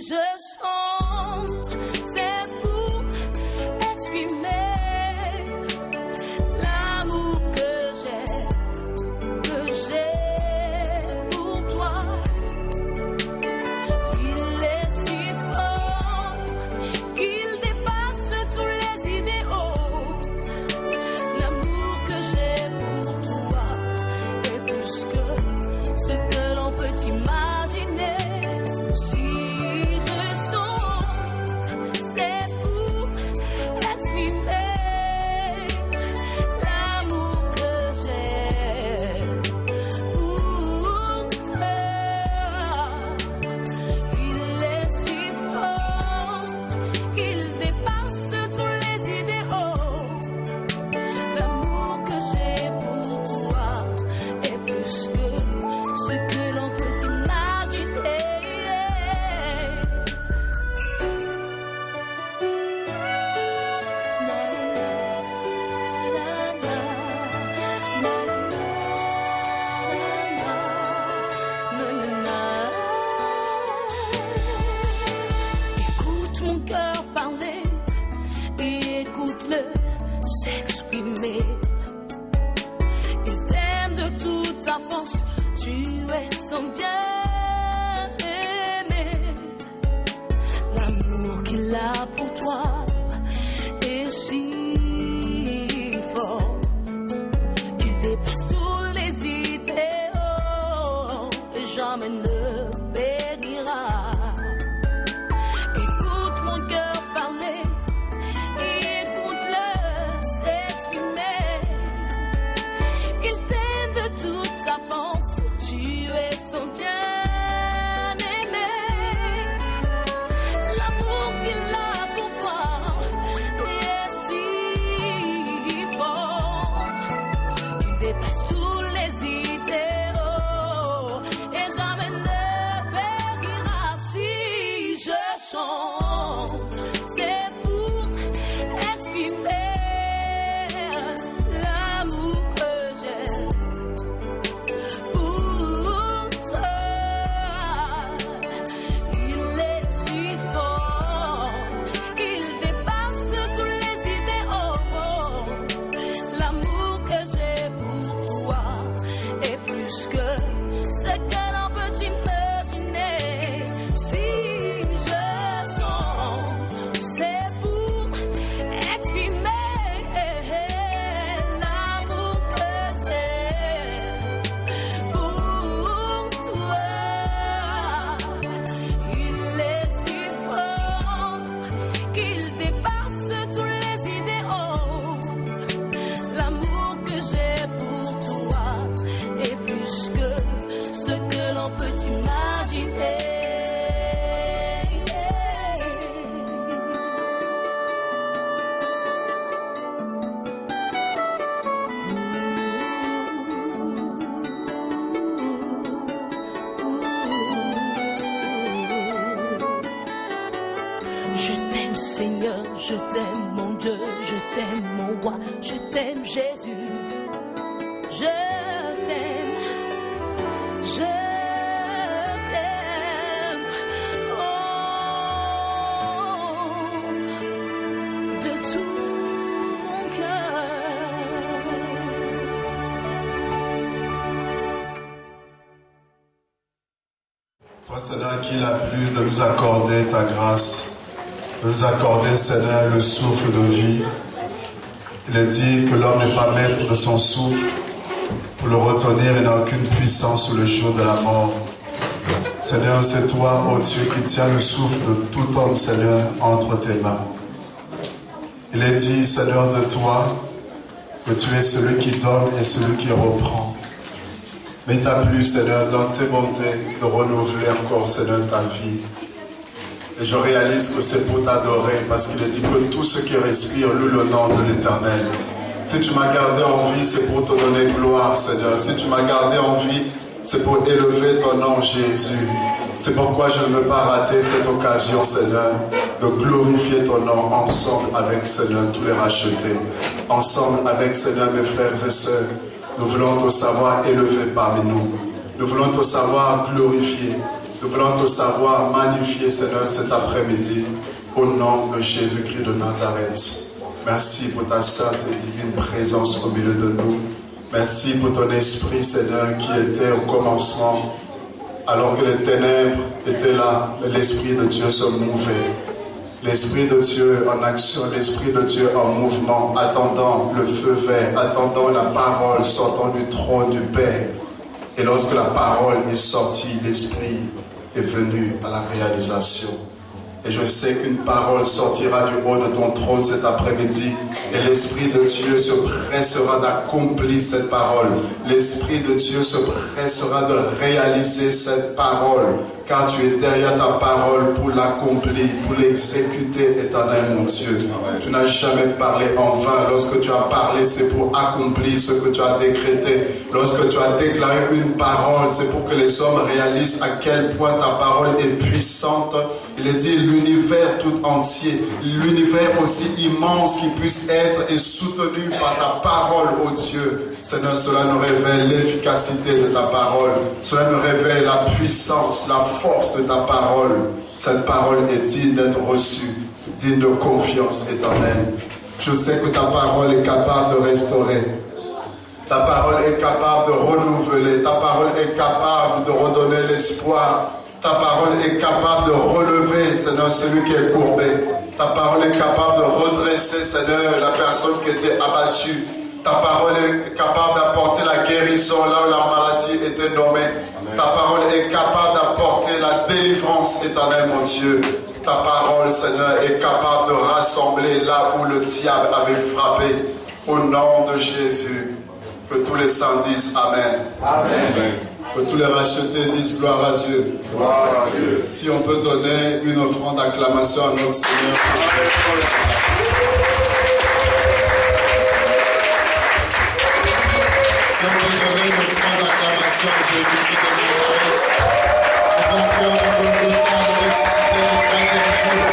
je chante, c'est pour exprimer l'amour que j'ai pour toi. Il est si fort qu'il dépasse tous les idéaux. L'amour que j'ai pour toi est plus que ce que l'on peut imaginer. Si je chante, c'est pour exprimer l'amour que j'ai pour toi. Il est si fort qu'il dépasse tous les idéaux. L'amour que j'ai pour toi est plus que ce que l'on peut imaginer. Écoute mon cœur parler et écoute-le s'exprimer. Il t'aime de toute ta force, tu es son bien-aimé. L'amour qu'il a pour toi est si fort qu'il dépasse tous les idéaux et jamais ne périra. Écoute mon cœur parler et écoute-le s'exprimer. Il t'aime de toute sa force, tu es son bien-aimé. L'amour qu'il a pour toi est si fort qu'il dépasse tous les idéaux et jamais ne périra. Si je chante, c'est pour exprimer l'amour que j'ai pour toi. Il est si fort qu'il dépasse tous les idéaux. L'amour que j'ai pour toi est plus que ce que l'on peut imaginer. Si je chante, c'est pour exprimer l'amour que j'ai pour toi. Il est si fort qu'il dépasse tous les idéaux. L'amour que j'ai pour toi est plus que ce que l'on peut imaginer. Je t'aime Seigneur, je t'aime mon Dieu, je t'aime mon roi, je t'aime Jésus. Je t'aime, je t'aime, oh, de tout mon cœur. Toi, Seigneur, qu'il a plu de nous accorder ta grâce, de nous accorder, Seigneur, le souffle de vie. Il est dit que l'homme n'est pas maître de son souffle. Pour le retenir, il n'a aucune puissance sur le jour de la mort. Seigneur, c'est toi, ô Dieu, qui tiens le souffle de tout homme, Seigneur, entre tes mains. Il est dit, Seigneur, de toi, que tu es celui qui donne et celui qui reprend. Mais il t'a plu, Seigneur, dans tes bontés, de renouveler encore, Seigneur, ta vie. Et je réalise que c'est pour t'adorer, parce qu'il est dit que tout ce qui respire loue le nom de l'Éternel. Si tu m'as gardé en vie, c'est pour te donner gloire, Seigneur. Si tu m'as gardé en vie, c'est pour élever ton nom, Jésus. C'est pourquoi je ne veux pas rater cette occasion, Seigneur, de glorifier ton nom ensemble avec, Seigneur, tous les rachetés. Ensemble avec, Seigneur, mes frères et sœurs. Nous voulons te savoir élevé parmi nous. Nous voulons te savoir glorifier. Nous voulons te savoir magnifier, Seigneur, cet après-midi, au nom de Jésus-Christ de Nazareth. Merci pour ta sainte et divine présence au milieu de nous. Merci pour ton esprit, Seigneur, qui était au commencement, alors que les ténèbres étaient là, l'Esprit de Dieu se mouvait. L'Esprit de Dieu en action, l'Esprit de Dieu en mouvement, attendant le feu vert, attendant la parole sortant du trône du Père. Et lorsque la parole est sortie, l'Esprit est venu à la réalisation. Et je sais qu'une parole sortira du haut de ton trône cet après-midi. Et l'Esprit de Dieu se pressera d'accomplir cette parole. L'Esprit de Dieu se pressera de réaliser cette parole. Car tu es derrière ta parole pour l'accomplir, pour l'exécuter, éternel mon Dieu. Tu n'as jamais parlé en vain. Lorsque tu as parlé, c'est pour accomplir ce que tu as décrété. Lorsque tu as déclaré une parole, c'est pour que les hommes réalisent à quel point ta parole est puissante. Il est dit l'univers tout entier, l'univers aussi immense qui puisse être et soutenu par ta parole, ô Dieu. Seigneur, cela nous révèle l'efficacité de ta parole. Cela nous révèle la puissance, la force de ta parole. Cette parole est digne d'être reçue, digne de confiance éternelle. Je sais que ta parole est capable de restaurer. Ta parole est capable de renouveler. Ta parole est capable de redonner l'espoir. Ta parole est capable de relever, Seigneur, celui qui est courbé. Ta parole est capable de redresser, Seigneur, la personne qui était abattue. Ta parole est capable d'apporter la guérison là où la maladie était nommée. Ta parole est capable d'apporter la délivrance, éternel mon Dieu. Ta parole, Seigneur, est capable de rassembler là où le diable avait frappé. Au nom de Jésus, que tous les saints disent Amen. Amen. Que tous les rachetés disent gloire à Dieu. Gloire à Dieu. Si on peut donner une offrande d'acclamation à notre Seigneur. Si on peut donner une offrande d'acclamation à Jésus-Christ de Nazareth, le bon cœur de Golgotha de ressusciter le troisième jour.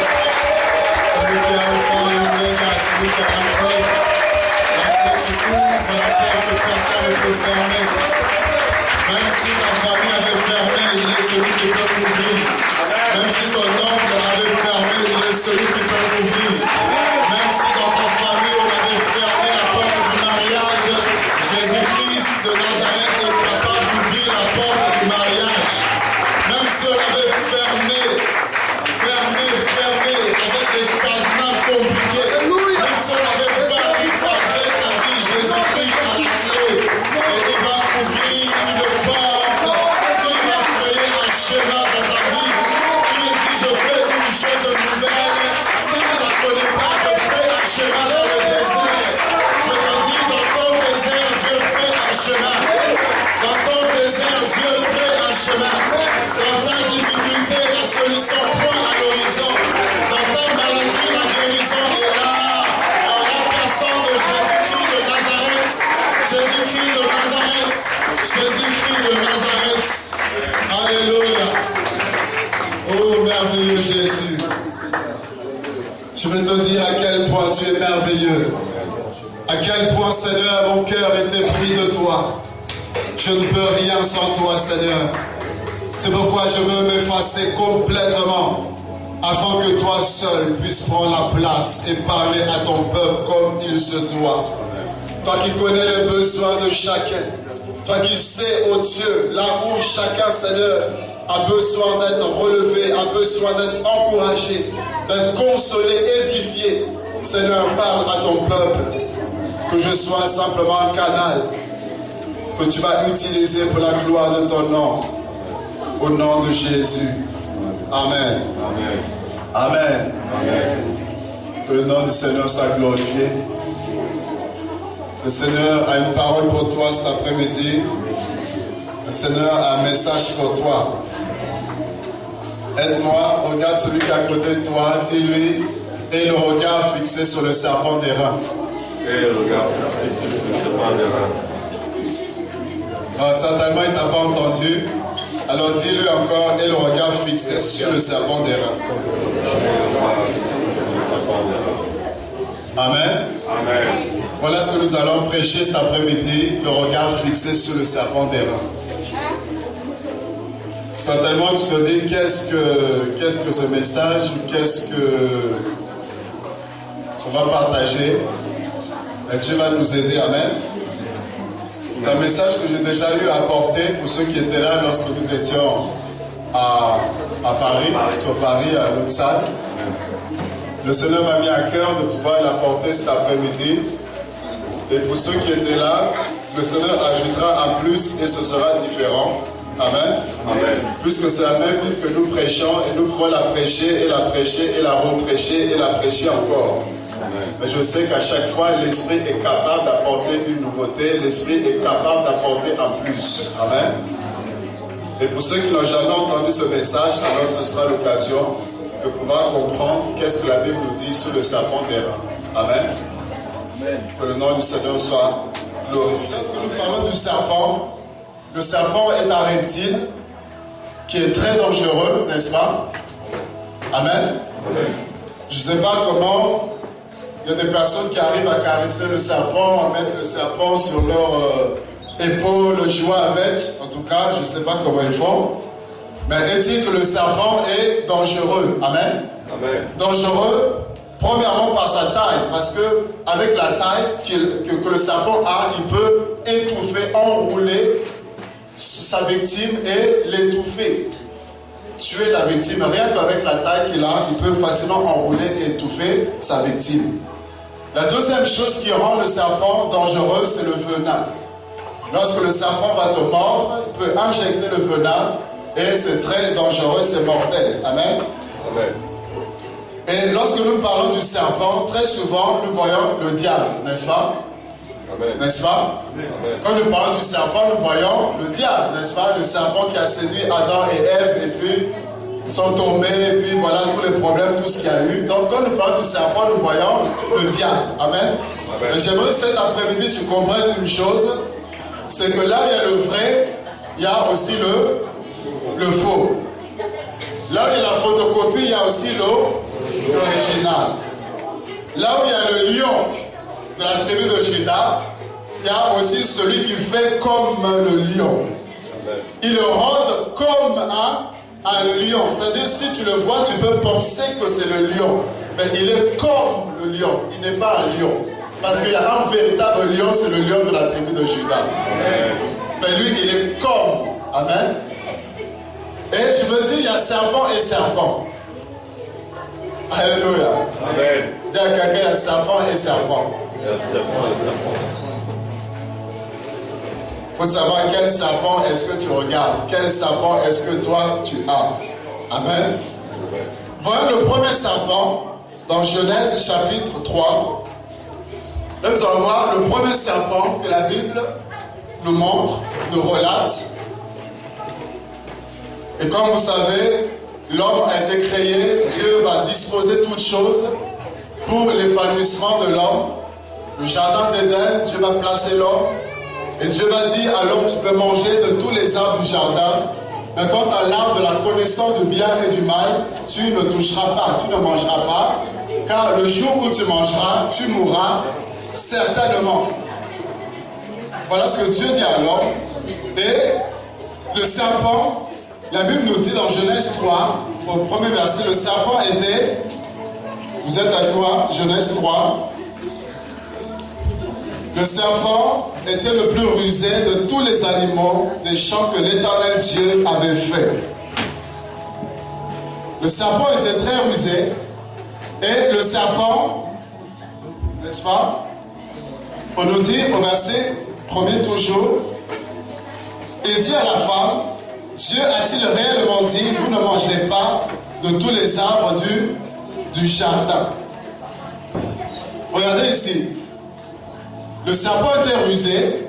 Celui qui a offert une règle à celui qui a la clé qui couvre la porte que personne ne peut fermer. Même si ta famille avait fermé, il est celui qui peut couvrir. Même si ton oncle avait fermé, il est celui qui peut couvrir. Même si dans ta famille on avait fermé la porte du mariage, Jésus-Christ de Nazareth est capable d'ouvrir la porte du mariage. Même si on avait fermé avec des cadenas compliqués. Même si on avait barricadé ta vie, Jésus-Christ a la clé. Et il va ouvrir une porte qui va créer un chemin dans ta vie. Il dit, je fais une chose nouvelle. Si tu ne la connais pas, je fais un chemin dans le désert. Je te dis, dans ton désert, Dieu fait un chemin. Dans ton désert, Dieu fait un chemin. Dans ta difficulté, la solution pointe à l'horizon. Dans ta maladie, la guérison est là. En la personne de Jésus-Christ de Nazareth. Jésus-Christ de Nazareth. Jésus-Christ de Nazareth. Alléluia. Oh, merveilleux Jésus. Je veux te dire à quel point tu es merveilleux. À quel point, Seigneur, mon cœur était pris de toi. Je ne peux rien sans toi, Seigneur. C'est pourquoi je veux m'effacer complètement afin que toi seul puisses prendre la place et parler à ton peuple comme il se doit. Toi qui connais les besoins de chacun. Toi qui sais, oh Dieu, là où chacun, Seigneur, a besoin d'être relevé, a besoin d'être encouragé, d'être consolé, édifié. Seigneur, parle à ton peuple. Que je sois simplement un canal que tu vas utiliser pour la gloire de ton nom. Au nom de Jésus. Amen. Amen. Amen. Amen. Que le nom du Seigneur soit glorifié. Le Seigneur a une parole pour toi cet après-midi. Le Seigneur a un message pour toi. Aide-moi, regarde celui qui est à côté de toi, dis-lui, et le regard fixé sur le serpent d'airain. Et le regard fixé sur le serpent d'airain. Certainement, il ne t'a pas entendu. Alors dis-lui encore, et le regard fixé sur le serpent d'airain. Amen. Amen. Voilà ce que nous allons prêcher cet après-midi, le regard fixé sur le serpent d'airain. Certainement, tu te dis, qu'est-ce que ce message, qu'est-ce que on va partager. Et Dieu va nous aider, amen. C'est un message que j'ai déjà eu à apporter pour ceux qui étaient là lorsque nous étions à Paris, sur Paris, à l'autre salle. Le Seigneur m'a mis à cœur de pouvoir l'apporter cet après-midi. Et pour ceux qui étaient là, le Seigneur ajoutera un plus et ce sera différent. Amen. Amen. Puisque c'est la même Bible que nous prêchons et nous pouvons la prêcher et la prêcher et la reprêcher et la prêcher encore. Amen. Mais je sais qu'à chaque fois, l'Esprit est capable d'apporter une nouveauté, l'Esprit est capable d'apporter un plus. Amen. Et pour ceux qui n'ont jamais entendu ce message, alors ce sera l'occasion de pouvoir comprendre qu'est-ce que la Bible nous dit sur le serpent d'airain. Amen. Amen. Que le nom du Seigneur soit glorifié. Lorsque nous parlons du serpent, le serpent est un reptile qui est très dangereux, n'est-ce pas? Amen. Amen. Je ne sais pas comment il y a des personnes qui arrivent à caresser le serpent, à mettre le serpent sur leur épaule, jouer avec. En tout cas, je ne sais pas comment ils font. Mais il dit que le serpent est dangereux. Amen. Amen. Dangereux, premièrement par sa taille, parce que avec la taille que le serpent a, il peut étouffer, enrouler sa victime et l'étouffer. Tuer la victime, rien qu'avec la taille qu'il a, il peut facilement enrouler et étouffer sa victime. La deuxième chose qui rend le serpent dangereux, c'est le venin. Lorsque le serpent va te mordre, il peut injecter le venin et c'est très dangereux, c'est mortel. Amen. Amen. Et lorsque nous parlons du serpent, très souvent nous voyons le diable, n'est-ce pas? N'est-ce pas? Amen. Quand nous parlons du serpent, nous voyons le diable, n'est-ce pas? Le serpent qui a séduit Adam et Ève et puis ils sont tombés et puis voilà tous les problèmes, tout ce qu'il y a eu. Donc quand nous parlons du serpent, nous voyons le diable. Amen. Amen. Mais j'aimerais cet après-midi tu comprennes une chose, c'est que là où il y a le vrai, il y a aussi le faux. Là où il y a la photocopie, il y a aussi l'original. Là où il y a le lion de la tribu de Juda, il y a aussi celui qui fait comme le lion. Il le rend comme un lion. C'est-à-dire, si tu le vois, tu peux penser que c'est le lion. Mais il est comme le lion. Il n'est pas un lion. Parce qu'il y a un véritable lion, c'est le lion de la tribu de Juda. Mais lui, il est comme. Amen. Et je me dis, il y a serpent et serpent. Alléluia. Amen. Dis à quelqu'un, il y a serpent et serpent. Il faut savoir quel serpent est-ce que tu regardes, quel serpent est-ce que toi tu as. Amen. Voyons le premier serpent dans Genèse chapitre 3. Là, nous allons voir le premier serpent que la Bible nous montre, nous relate. Et comme vous savez, l'homme a été créé, Dieu va disposer toutes choses pour l'épanouissement de l'homme. Le jardin d'Éden, Dieu va placer l'homme. Et Dieu va dire à l'homme, tu peux manger de tous les arbres du jardin. Mais quant à l'arbre de la connaissance du bien et du mal, tu ne toucheras pas, tu ne mangeras pas. Car le jour où tu mangeras, tu mourras certainement. Voilà ce que Dieu dit à l'homme. Et le serpent, la Bible nous dit dans Genèse 3, au premier verset, le serpent était, vous êtes à quoi? Genèse 3. Le serpent était le plus rusé de tous les animaux des champs que l'Éternel Dieu avait fait. Le serpent était très rusé et le serpent, n'est-ce pas? On nous dit au verset 1er toujours, il dit à la femme, Dieu a-t-il réellement dit, vous ne mangerez pas de tous les arbres du jardin. Regardez ici. Le serpent était rusé.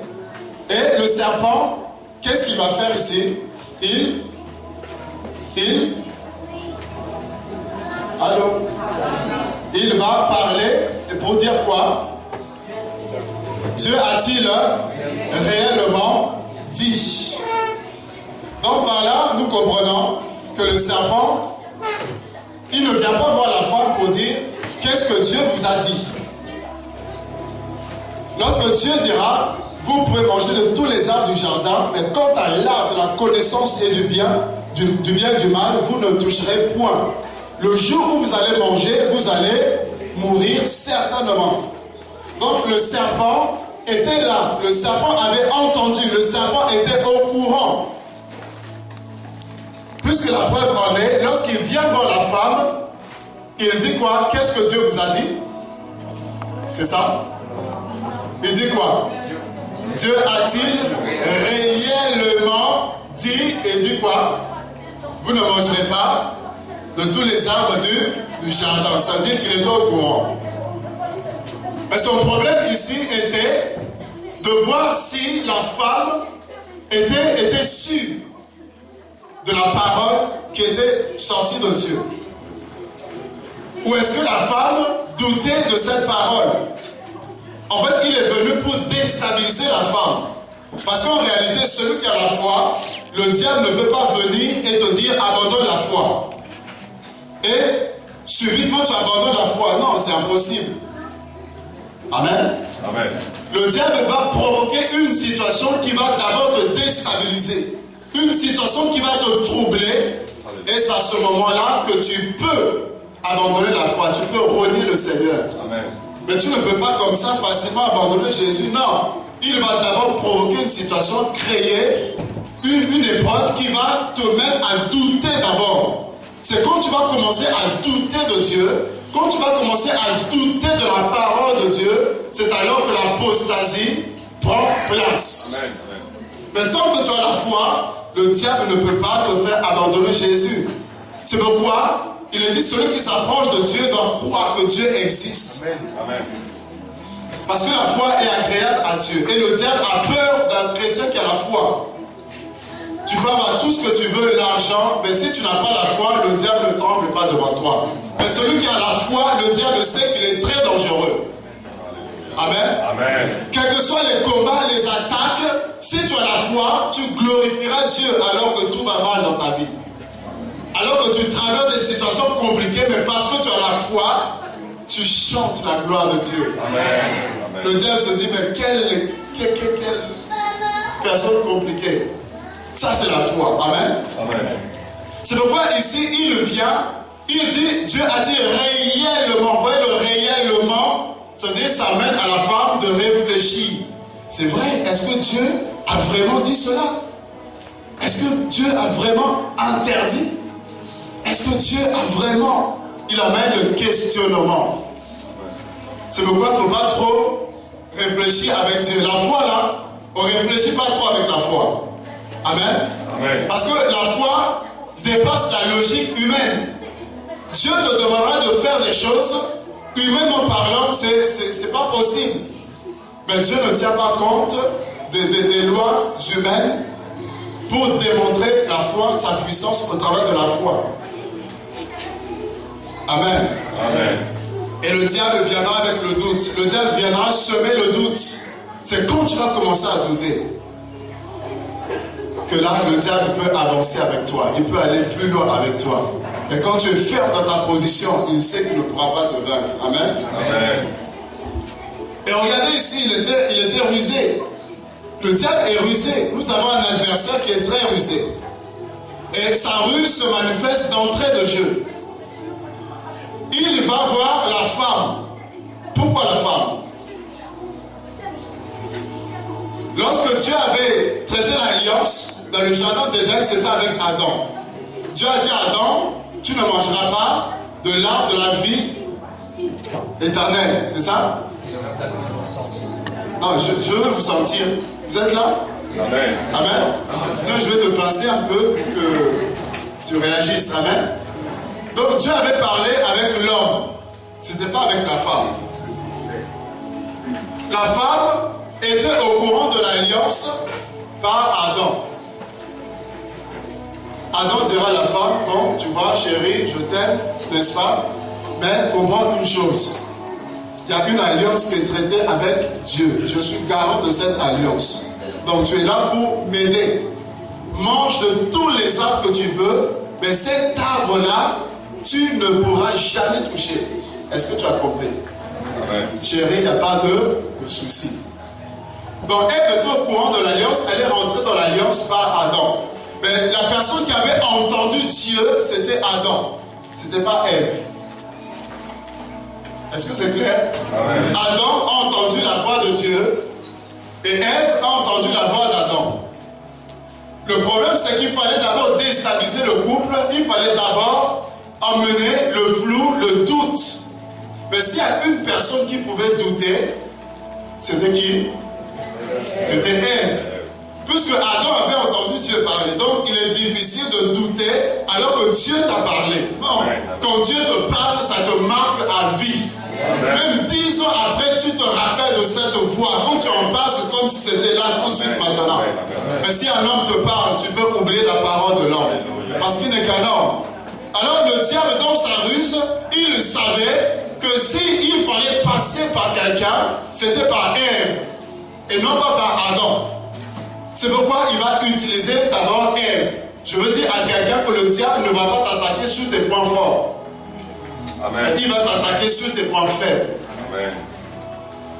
Et le serpent, qu'est-ce qu'il va faire ici? Allô? Il va parler. Et pour dire quoi? Dieu a-t-il réellement dit? Donc par là, nous comprenons que le serpent, il ne vient pas voir la femme pour dire qu'est-ce que Dieu vous a dit. Lorsque Dieu dira, vous pouvez manger de tous les arbres du jardin, mais quant à l'arbre de la connaissance et du bien, du bien et du mal, vous ne toucherez point. Le jour où vous allez manger, vous allez mourir certainement. Donc le serpent était là, le serpent avait entendu, le serpent était au courant. Puisque la preuve en est, lorsqu'il vient voir la femme, il dit quoi? Qu'est-ce que Dieu vous a dit? C'est ça? Il dit quoi? Dieu a-t-il réellement dit, et dit quoi? Vous ne mangerez pas de tous les arbres du jardin. Ça veut dire qu'il était au courant. Mais son problème ici était de voir si la femme était sûre de la parole qui était sortie de Dieu. Ou est-ce que la femme doutait de cette parole? En fait, il est venu pour déstabiliser la femme. Parce qu'en réalité, celui qui a la foi, le diable ne peut pas venir et te dire abandonne la foi. Et subitement tu abandonnes la foi. Non, c'est impossible. Amen. Amen. Le diable va provoquer une situation qui va d'abord te déstabiliser. Une situation qui va te troubler. Et c'est à ce moment-là que tu peux abandonner la foi. Tu peux renier le Seigneur. Amen. Mais tu ne peux pas comme ça facilement abandonner Jésus. Non. Il va d'abord provoquer une situation, créer une épreuve qui va te mettre à douter d'abord. C'est quand tu vas commencer à douter de Dieu, quand tu vas commencer à douter de la parole de Dieu, c'est alors que l'apostasie prend place. Amen. Mais tant que tu as la foi, le diable ne peut pas te faire abandonner Jésus. C'est pourquoi il est dit, celui qui s'approche de Dieu doit croire que Dieu existe. Amen. Parce que la foi est agréable à Dieu. Et le diable a peur d'un chrétien qui a la foi. Tu peux avoir tout ce que tu veux, l'argent, mais si tu n'as pas la foi, le diable ne tremble pas devant toi. Mais celui qui a la foi, le diable sait qu'il est très dangereux. Amen. Amen. Quels que soient les combats, les attaques, si tu as la foi, tu glorifieras Dieu alors que tout va mal dans ta vie. Alors que tu traverses des situations compliquées, mais parce que tu as la foi, tu chantes la gloire de Dieu. Amen. Le diable se dit, mais quelle personne compliquée. Ça, c'est la foi. Amen. Amen. C'est pourquoi ici, il vient, il dit, Dieu a dit réellement. Vous voyez le réellement, c'est-à-dire ça amène à la femme de réfléchir. C'est vrai, est-ce que Dieu a vraiment dit cela? Est-ce que Dieu a vraiment interdit? Est-ce que Dieu a vraiment... Il amène le questionnement. C'est pourquoi il ne faut pas trop réfléchir avec Dieu. La foi, là, on ne réfléchit pas trop avec la foi. Amen. Amen. Parce que la foi dépasse la logique humaine. Dieu te demandera de faire des choses, humainement parlant, c'est pas possible. Mais Dieu ne tient pas compte des lois humaines pour démontrer la foi, sa puissance au travers de la foi. Amen. Amen. Et le diable viendra avec le doute. Le diable viendra semer le doute. C'est quand tu vas commencer à douter que là, le diable peut avancer avec toi. Il peut aller plus loin avec toi. Mais quand tu es ferme dans ta position, il sait qu'il ne pourra pas te vaincre. Amen. Amen. Et regardez ici, il était rusé. Le diable est rusé. Nous avons un adversaire qui est très rusé. Et sa ruse se manifeste d'entrée de jeu. Il va voir la femme. Pourquoi la femme? Lorsque Dieu avait traité l'alliance dans le jardin d'Éden, c'était avec Adam. Dieu a dit à Adam, tu ne mangeras pas de l'arbre de la vie éternelle. C'est ça? Non, je veux vous sentir. Vous êtes là? Amen. Amen. Sinon, je vais te passer un peu pour que tu réagisses. Amen. Donc, Dieu avait parlé avec l'homme. Ce n'était pas avec la femme. La femme était au courant de l'alliance par Adam. Adam dira à la femme, bon, tu vois, chérie, je t'aime, n'est-ce pas? Mais comprends une chose. Il y a une alliance qui est traitée avec Dieu. Je suis garant de cette alliance. Donc tu es là pour m'aider. Mange de tous les arbres que tu veux, mais cet arbre-là, tu ne pourras jamais toucher. Est-ce que tu as compris? Amen. Chérie, il n'y a pas de souci. Donc elle était au courant de l'alliance, elle est rentrée dans l'alliance par Adam. Mais la personne qui avait entendu Dieu, c'était Adam. Ce n'était pas Ève. Est-ce que c'est clair? Amen. Adam a entendu la voix de Dieu et Ève a entendu la voix d'Adam. Le problème, c'est qu'il fallait d'abord déstabiliser le couple. Il fallait d'abord emmener le flou, le doute. Mais s'il y a une personne qui pouvait douter, c'était qui? C'était Ève. Puisque Adam avait entendu Dieu parler. Donc il est difficile de douter alors que Dieu t'a parlé. Non. Quand Dieu te parle, ça te marque à vie. Même 10 ans après, tu te rappelles de cette voix. Quand tu en parles, c'est comme si c'était là tout de suite maintenant. Mais si un homme te parle, tu peux oublier la parole de l'homme. Parce qu'il n'est qu'un homme. Alors le diable, dans sa ruse, il savait que s'il fallait passer par quelqu'un, c'était par Ève et non pas par Adam. C'est pourquoi il va utiliser d'abord Ève. Je veux dire à quelqu'un que le diable ne va pas t'attaquer sur tes points forts. Amen. Il va t'attaquer sur tes points faibles. Amen.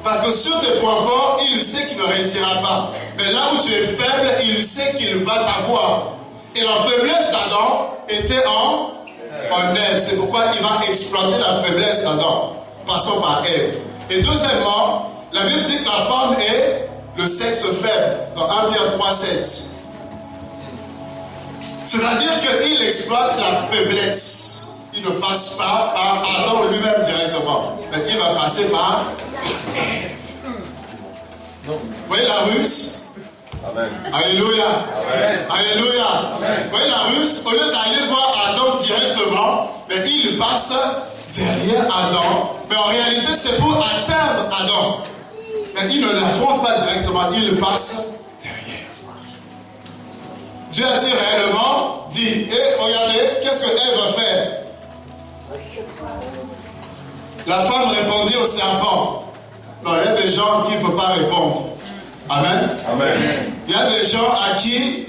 Parce que sur tes points forts, il sait qu'il ne réussira pas. Mais là où tu es faible, il sait qu'il va t'avoir. Et la faiblesse d'Adam était en Ève. C'est pourquoi il va exploiter la faiblesse d'Adam. Passons par Ève. Et deuxièmement, la Bible dit que la femme est le sexe faible, dans 1 Pierre 3,7. C'est-à-dire qu'il exploite la faiblesse. Il ne passe pas par Adam lui-même directement, mais il va passer par Ève. Vous voyez la ruse? Amen. Alléluia. Amen. Alléluia. Amen. Vous voyez la ruse? Au lieu d'aller voir Adam directement, mais il passe derrière Adam. Mais en réalité, c'est pour atteindre Adam. Mais il ne l'affronte pas directement, il le passe derrière. Dieu a dit réellement, dit, et regardez, qu'est-ce que Ève va faire? La femme répondit au serpent. Non, il y a des gens qui ne faut pas répondre. Amen. Amen. Il y a des gens à qui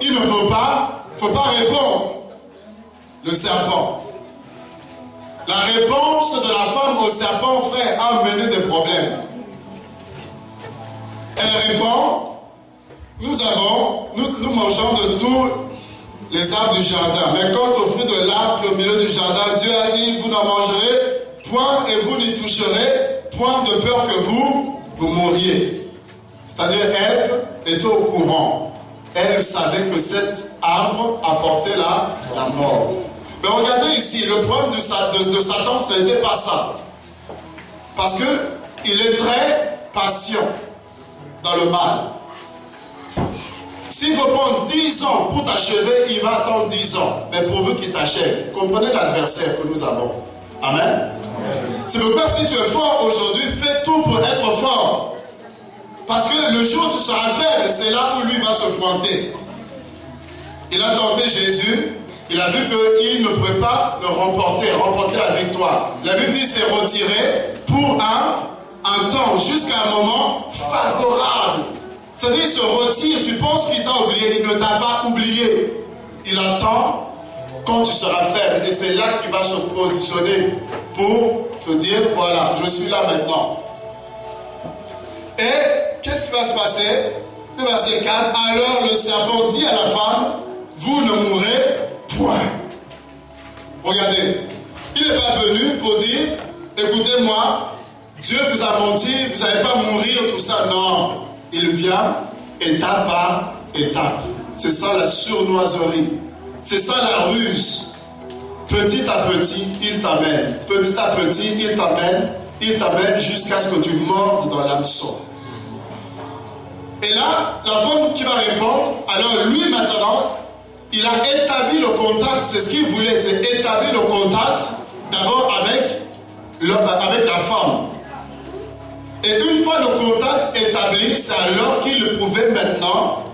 il ne faut pas répondre. Le serpent. La réponse de la femme au serpent, frère, a mené des problèmes. Elle répond, nous mangeons de tous les arbres du jardin. Mais quant au fruit de l'arbre au milieu du jardin, Dieu a dit, vous n'en mangerez point et vous n'y toucherez point de peur que vous mouriez. C'est-à-dire, Ève était au courant. Elle savait que cet arbre apportait la mort. Mais regardez ici, le problème de Satan, ce n'était pas ça. Parce qu'il est très patient dans le mal. S'il faut prendre 10 ans pour t'achever, il va attendre 10 ans. Mais pourvu qu'il t'achève. Comprenez l'adversaire que nous avons. Amen. C'est pourquoi si tu es fort aujourd'hui, fais tout pour être fort. Parce que le jour où tu seras faible, c'est là où lui va se pointer. Il a tenté Jésus, il a vu qu'il ne pouvait pas le remporter la victoire. La Bible dit qu'il s'est retiré pour un temps, jusqu'à un moment favorable. C'est-à-dire qu'il se retire, tu penses qu'il t'a oublié, il ne t'a pas oublié. Il attend quand tu seras faible. Et c'est là qu'il va se positionner pour te dire, voilà, je suis là maintenant. Et qu'est-ce qui va se passer? Le verset 4, alors le serpent dit à la femme, vous ne mourrez point. Regardez, il n'est pas venu pour dire, écoutez-moi, Dieu vous a menti, vous n'allez pas mourir, tout ça. Non, il vient étape par étape. C'est ça la sournoiserie. C'est ça la ruse. Petit à petit, il t'amène. Petit à petit, il t'amène jusqu'à ce que tu mordes dans l'hameçon. Et là, la femme qui va répondre, alors lui maintenant, il a établi le contact, c'est ce qu'il voulait, c'est établir le contact d'abord avec la femme. Et une fois le contact établi, c'est alors qu'il pouvait maintenant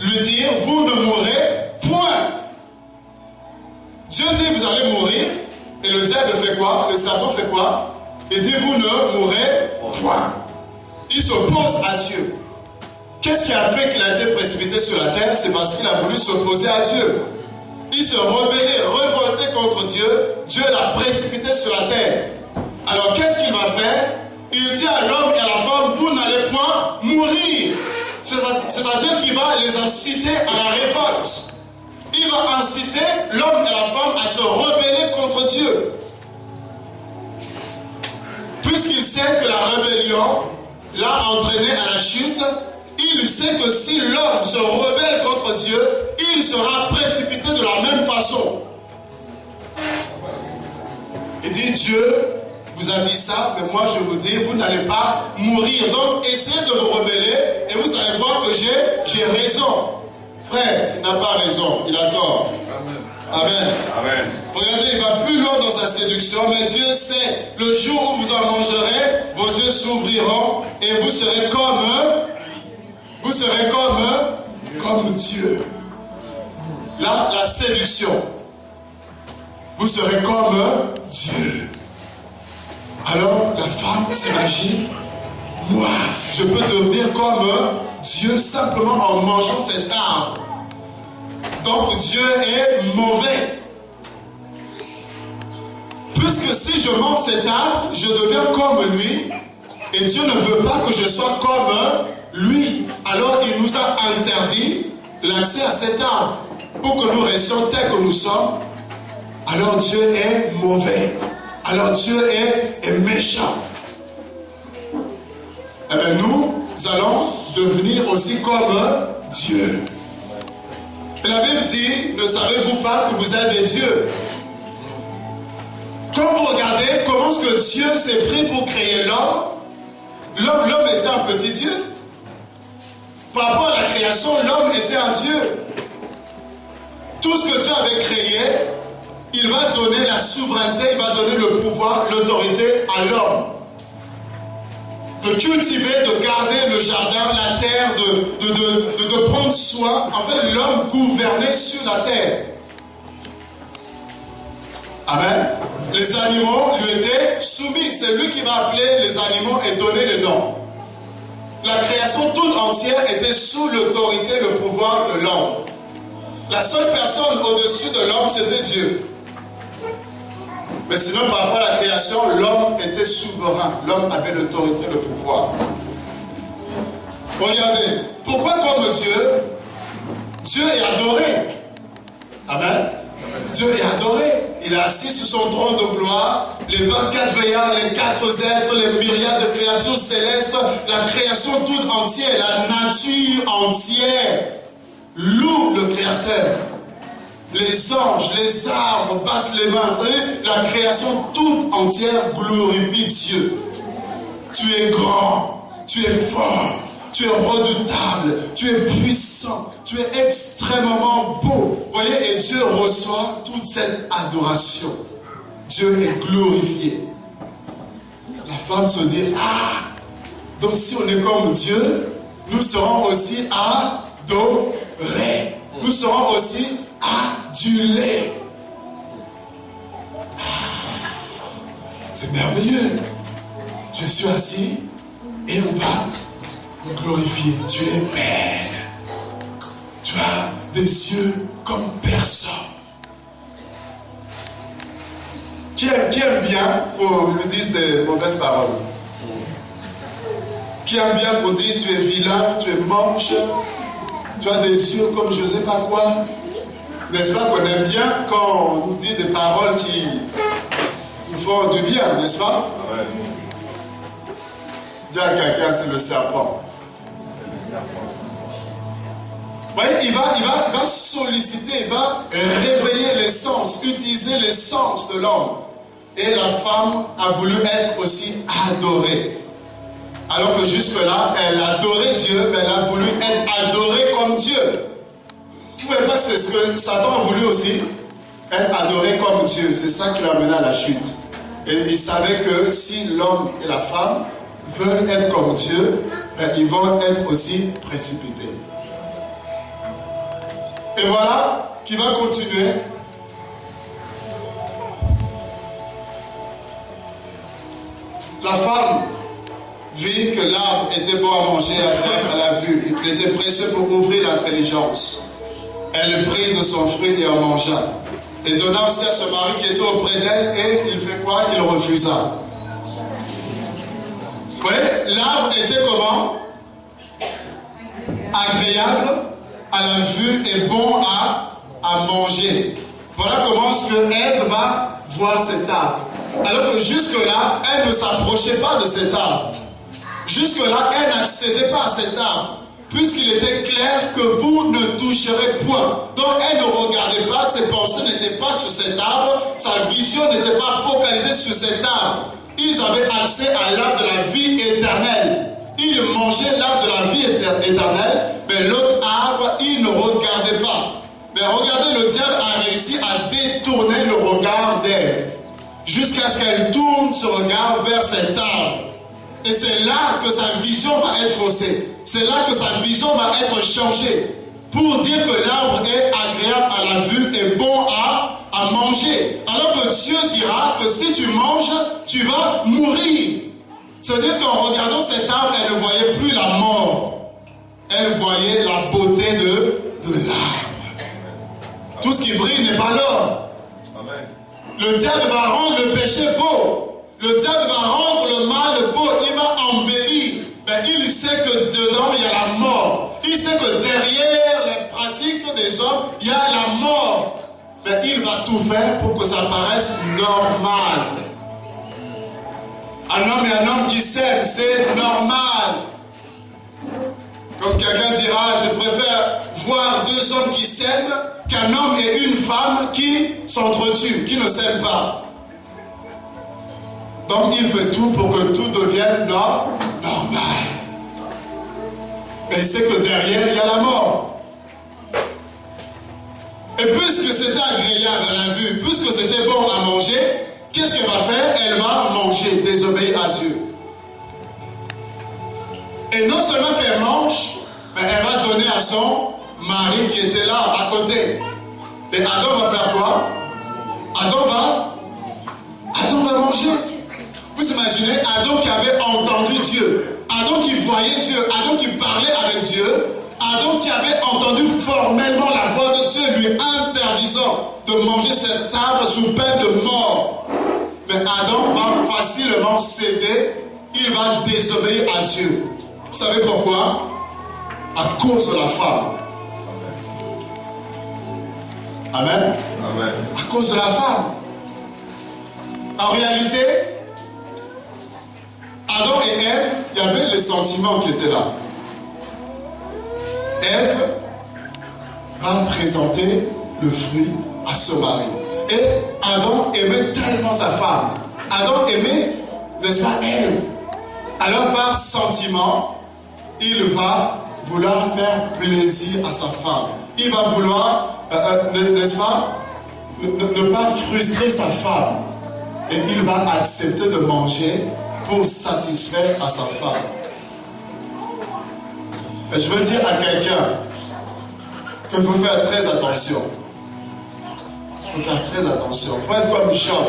lui dire, vous ne mourrez point. Dieu dit, vous allez mourir, et le diable fait quoi? Le serpent fait quoi? Il dit, vous ne mourrez point. Il s'oppose à Dieu. Qu'est-ce qui a fait qu'il a été précipité sur la terre? C'est parce qu'il a voulu s'opposer à Dieu. Il se rebellait, révoltait contre Dieu. Dieu l'a précipité sur la terre. Alors qu'est-ce qu'il va faire? Il dit à l'homme et à la femme, vous n'allez point mourir. C'est-à-dire qu'il va les inciter à la révolte. Il va inciter l'homme et la femme à se rebeller contre Dieu. Puisqu'il sait que la rébellion l'a entraîné à la chute, il sait que si l'homme se rebelle contre Dieu, il sera précipité de la même façon. Il dit, Dieu vous a dit ça, mais moi je vous dis, vous n'allez pas mourir. Donc essayez de vous rebeller et vous allez voir que j'ai raison. Frère, il n'a pas raison, il a tort. Amen. Amen. Regardez, il va plus loin dans sa séduction, mais Dieu sait, le jour où vous en mangerez, vos yeux s'ouvriront et vous serez comme Dieu. Là, la séduction. Vous serez comme Dieu. Alors, la femme s'imagine, moi, je peux devenir comme Dieu simplement en mangeant cet arbre. Donc, Dieu est mauvais. Puisque si je mange cet arbre, je deviens comme lui, et Dieu ne veut pas que je sois comme lui. Alors, il nous a interdit l'accès à cet arbre pour que nous restions tels que nous sommes. Alors, Dieu est mauvais. Alors Dieu est méchant. Eh bien nous allons devenir aussi comme Dieu. Et la Bible dit, ne savez-vous pas que vous êtes des dieux? Quand vous regardez comment est-ce que Dieu s'est pris pour créer l'homme était un petit Dieu. Par rapport à la création, l'homme était un Dieu. Tout ce que Dieu avait créé, il va donner la souveraineté, il va donner le pouvoir, l'autorité à l'homme. De cultiver, de garder le jardin, la terre, de prendre soin. En fait, l'homme gouvernait sur la terre. Amen. Les animaux lui étaient soumis. C'est lui qui va appeler les animaux et donner les noms. La création toute entière était sous l'autorité, le pouvoir de l'homme. La seule personne au-dessus de l'homme, c'était Dieu. Mais sinon, par rapport à la création, l'homme était souverain. L'homme avait l'autorité, le pouvoir. Regardez, pourquoi comme Dieu, Dieu est adoré. Amen. Dieu est adoré. Il est assis sur son trône de gloire. Les 24 veillards, les 4 êtres, les myriades de créatures célestes, la création toute entière, la nature entière loue le Créateur. Les anges, les arbres battent les mains. Vous savez, la création toute entière glorifie Dieu. Tu es grand, tu es fort, tu es redoutable, tu es puissant, tu es extrêmement beau. Vous voyez, et Dieu reçoit toute cette adoration. Dieu est glorifié. La femme se dit, ah, donc si on est comme Dieu, nous serons aussi adorés. Nous serons aussi adulés. C'est merveilleux. Je suis assis et on va me glorifier. Tu es belle. Tu as des yeux comme personne. Qui aime bien qu'on lui dise des mauvaises paroles? Qui aime bien qu'on dise tu es vilain, tu es moche, tu as des yeux comme je ne sais pas quoi? N'est-ce pas qu'on aime bien quand on nous dit des paroles qui nous font du bien, n'est-ce pas? Ouais. Dis à quelqu'un, c'est le serpent. Vous voyez, il va solliciter, il va réveiller les sens, utiliser les sens de l'homme. Et la femme a voulu être aussi adorée. Alors que jusque-là, elle adorait Dieu, mais elle a voulu être adorée comme Dieu. Vous ne pouvez pas que c'est ce que Satan a voulu aussi, être adoré comme Dieu. C'est ça qui l'a amené à la chute. Et il savait que si l'homme et la femme veulent être comme Dieu, ben, ils vont être aussi précipités. Et voilà qui va continuer. La femme vit que l'arbre était bon à manger, elle a vu. Il était précieux pour ouvrir l'intelligence. Elle prit de son fruit et en mangea. Et donna aussi à ce mari qui était auprès d'elle, et il fait quoi? Il refusa. Vous voyez, l'arbre était comment? agréable à la vue et bon à manger. Voilà comment ce que Ève va voir cet arbre. Alors que jusque-là, elle ne s'approchait pas de cet arbre. Jusque-là, elle n'accédait pas à cet arbre, puisqu'il était clair que vous ne toucherez point. Donc elle ne regardait pas, ses pensées n'étaient pas sur cet arbre, sa vision n'était pas focalisée sur cet arbre. Ils avaient accès à l'arbre de la vie éternelle. Ils mangeaient l'arbre de la vie éternelle, mais l'autre arbre, ils ne regardaient pas. Mais regardez, le diable a réussi à détourner le regard d'Ève, jusqu'à ce qu'elle tourne son regard vers cet arbre. Et c'est là que sa vision va être faussée. C'est là que sa vision va être changée. Pour dire que l'arbre est agréable à la vue et bon à manger. Alors que Dieu dira que si tu manges, tu vas mourir. C'est-à-dire qu'en regardant cet arbre, elle ne voyait plus la mort. Elle voyait la beauté de l'arbre. Tout ce qui brille n'est pas l'or. Le diable va rendre le péché beau. Le diable va rendre le mal beau. Il va embellir. Mais il sait que dedans, il y a la mort. Il sait que derrière les pratiques des hommes, il y a la mort. Mais il va tout faire pour que ça paraisse normal. Un homme et un homme qui s'aiment, c'est normal. Comme quelqu'un dira, je préfère voir deux hommes qui s'aiment qu'un homme et une femme qui s'entretuent, qui ne s'aiment pas. Donc il fait tout pour que tout devienne normal. Mais il sait que derrière, il y a la mort. Et puisque c'était agréable à la vue, puisque c'était bon à manger, qu'est-ce qu'elle va faire? Elle va manger, désobéir à Dieu. Et non seulement qu'elle mange, mais elle va donner à son mari qui était là, à côté. Et Adam va faire quoi? Adam va manger. Vous imaginez Adam qui avait entendu Dieu, Adam qui voyait Dieu, Adam qui parlait avec Dieu, Adam qui avait entendu formellement la voix de Dieu lui interdisant de manger cet arbre sous peine de mort. Mais Adam va facilement céder, il va désobéir à Dieu. Vous savez pourquoi? À cause de la femme. Amen. Amen. À cause de la femme. En réalité, Adam et Ève, il y avait les sentiments qui étaient là. Ève va présenter le fruit à son mari. Et Adam aimait tellement sa femme. Adam aimait, n'est-ce pas, Ève. Alors par sentiment, il va vouloir faire plaisir à sa femme. Il va vouloir, n'est-ce pas, ne pas frustrer sa femme. Et il va accepter de manger pour satisfaire à sa femme. Et je veux dire à quelqu'un qu'il faut faire très attention. Il faut faire très attention. Il faut être comme Job.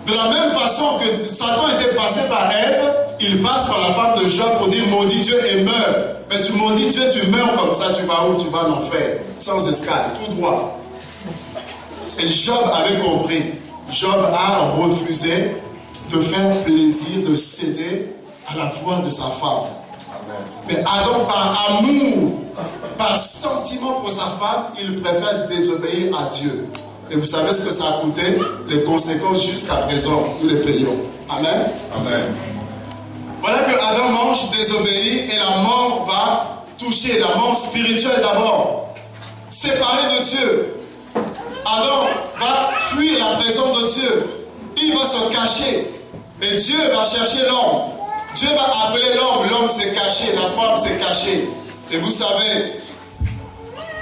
De la même façon que Satan était passé par Ève, il passe par la femme de Job pour dire maudit Dieu et meurs. Mais tu maudis Dieu, tu meurs comme ça, tu vas où? Tu vas en enfer, sans escale, tout droit. Et Job avait compris. Job a refusé de faire plaisir, de céder à la voix de sa femme. Mais Adam, par amour, par sentiment pour sa femme, il préfère désobéir à Dieu. Et vous savez ce que ça a coûté? Les conséquences jusqu'à présent, nous les payons. Amen. Amen. Voilà que Adam mange, désobéit, et la mort va toucher, la mort spirituelle d'abord. Séparé de Dieu. Adam va fuir la présence de Dieu. Il va se cacher. Et Dieu va chercher l'homme. Dieu va appeler l'homme. L'homme s'est caché, la femme s'est cachée. Et vous savez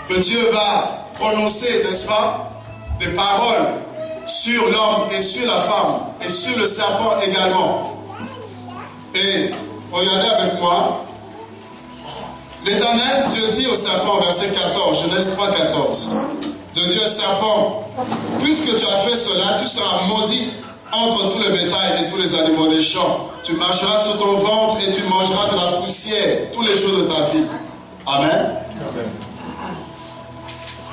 que Dieu va prononcer, n'est-ce pas, des paroles sur l'homme et sur la femme et sur le serpent également. Et regardez avec moi. L'Éternel, Dieu dit au serpent, verset 14, Genèse 3, 14. Dieu dit au serpent, puisque tu as fait cela, tu seras maudit entre tout le bétail et tous les animaux des champs. Tu marcheras sur ton ventre et tu mangeras de la poussière tous les jours de ta vie. Amen. Amen.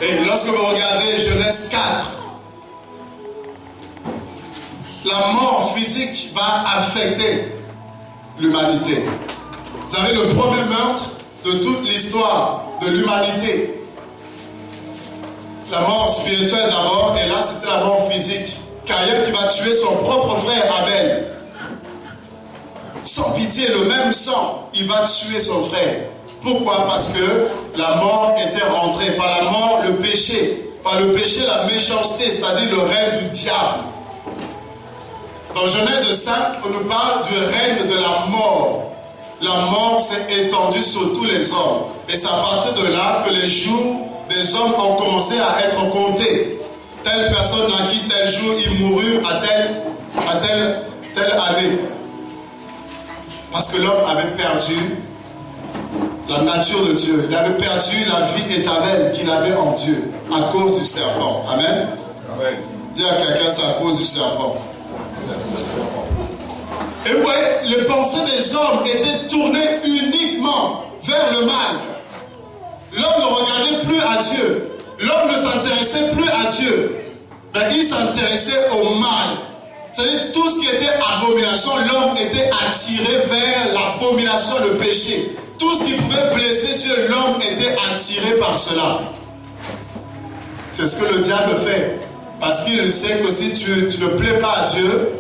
Et lorsque vous regardez Genèse 4, la mort physique va affecter l'humanité. Vous avez le premier meurtre de toute l'histoire de l'humanité. La mort spirituelle d'abord, et là c'était la mort physique. Caïn qui va tuer son propre frère Abel. Sans pitié, le même sang, il va tuer son frère. Pourquoi? Parce que la mort était rentrée. Par la mort, le péché. Par le péché, la méchanceté, c'est-à-dire le règne du diable. Dans Genèse 5, on nous parle du règne de la mort. La mort s'est étendue sur tous les hommes. Et c'est à partir de là que les jours des hommes ont commencé à être comptés. Telle personne naquit tel jour, il mourut à telle année. Parce que l'homme avait perdu la nature de Dieu. Il avait perdu la vie éternelle qu'il avait en Dieu à cause du serpent. Amen. Amen. Dis à quelqu'un, c'est à cause du serpent. Et vous voyez, les pensées des hommes étaient tournées uniquement vers le mal. L'homme ne regardait plus à Dieu. L'homme ne s'intéressait plus à Dieu. Mais il s'intéressait au mal. C'est-à-dire tout ce qui était abomination, l'homme était attiré vers l'abomination, le péché. Tout ce qui pouvait blesser Dieu, l'homme était attiré par cela. C'est ce que le diable fait. Parce qu'il sait que si tu ne plais pas à Dieu,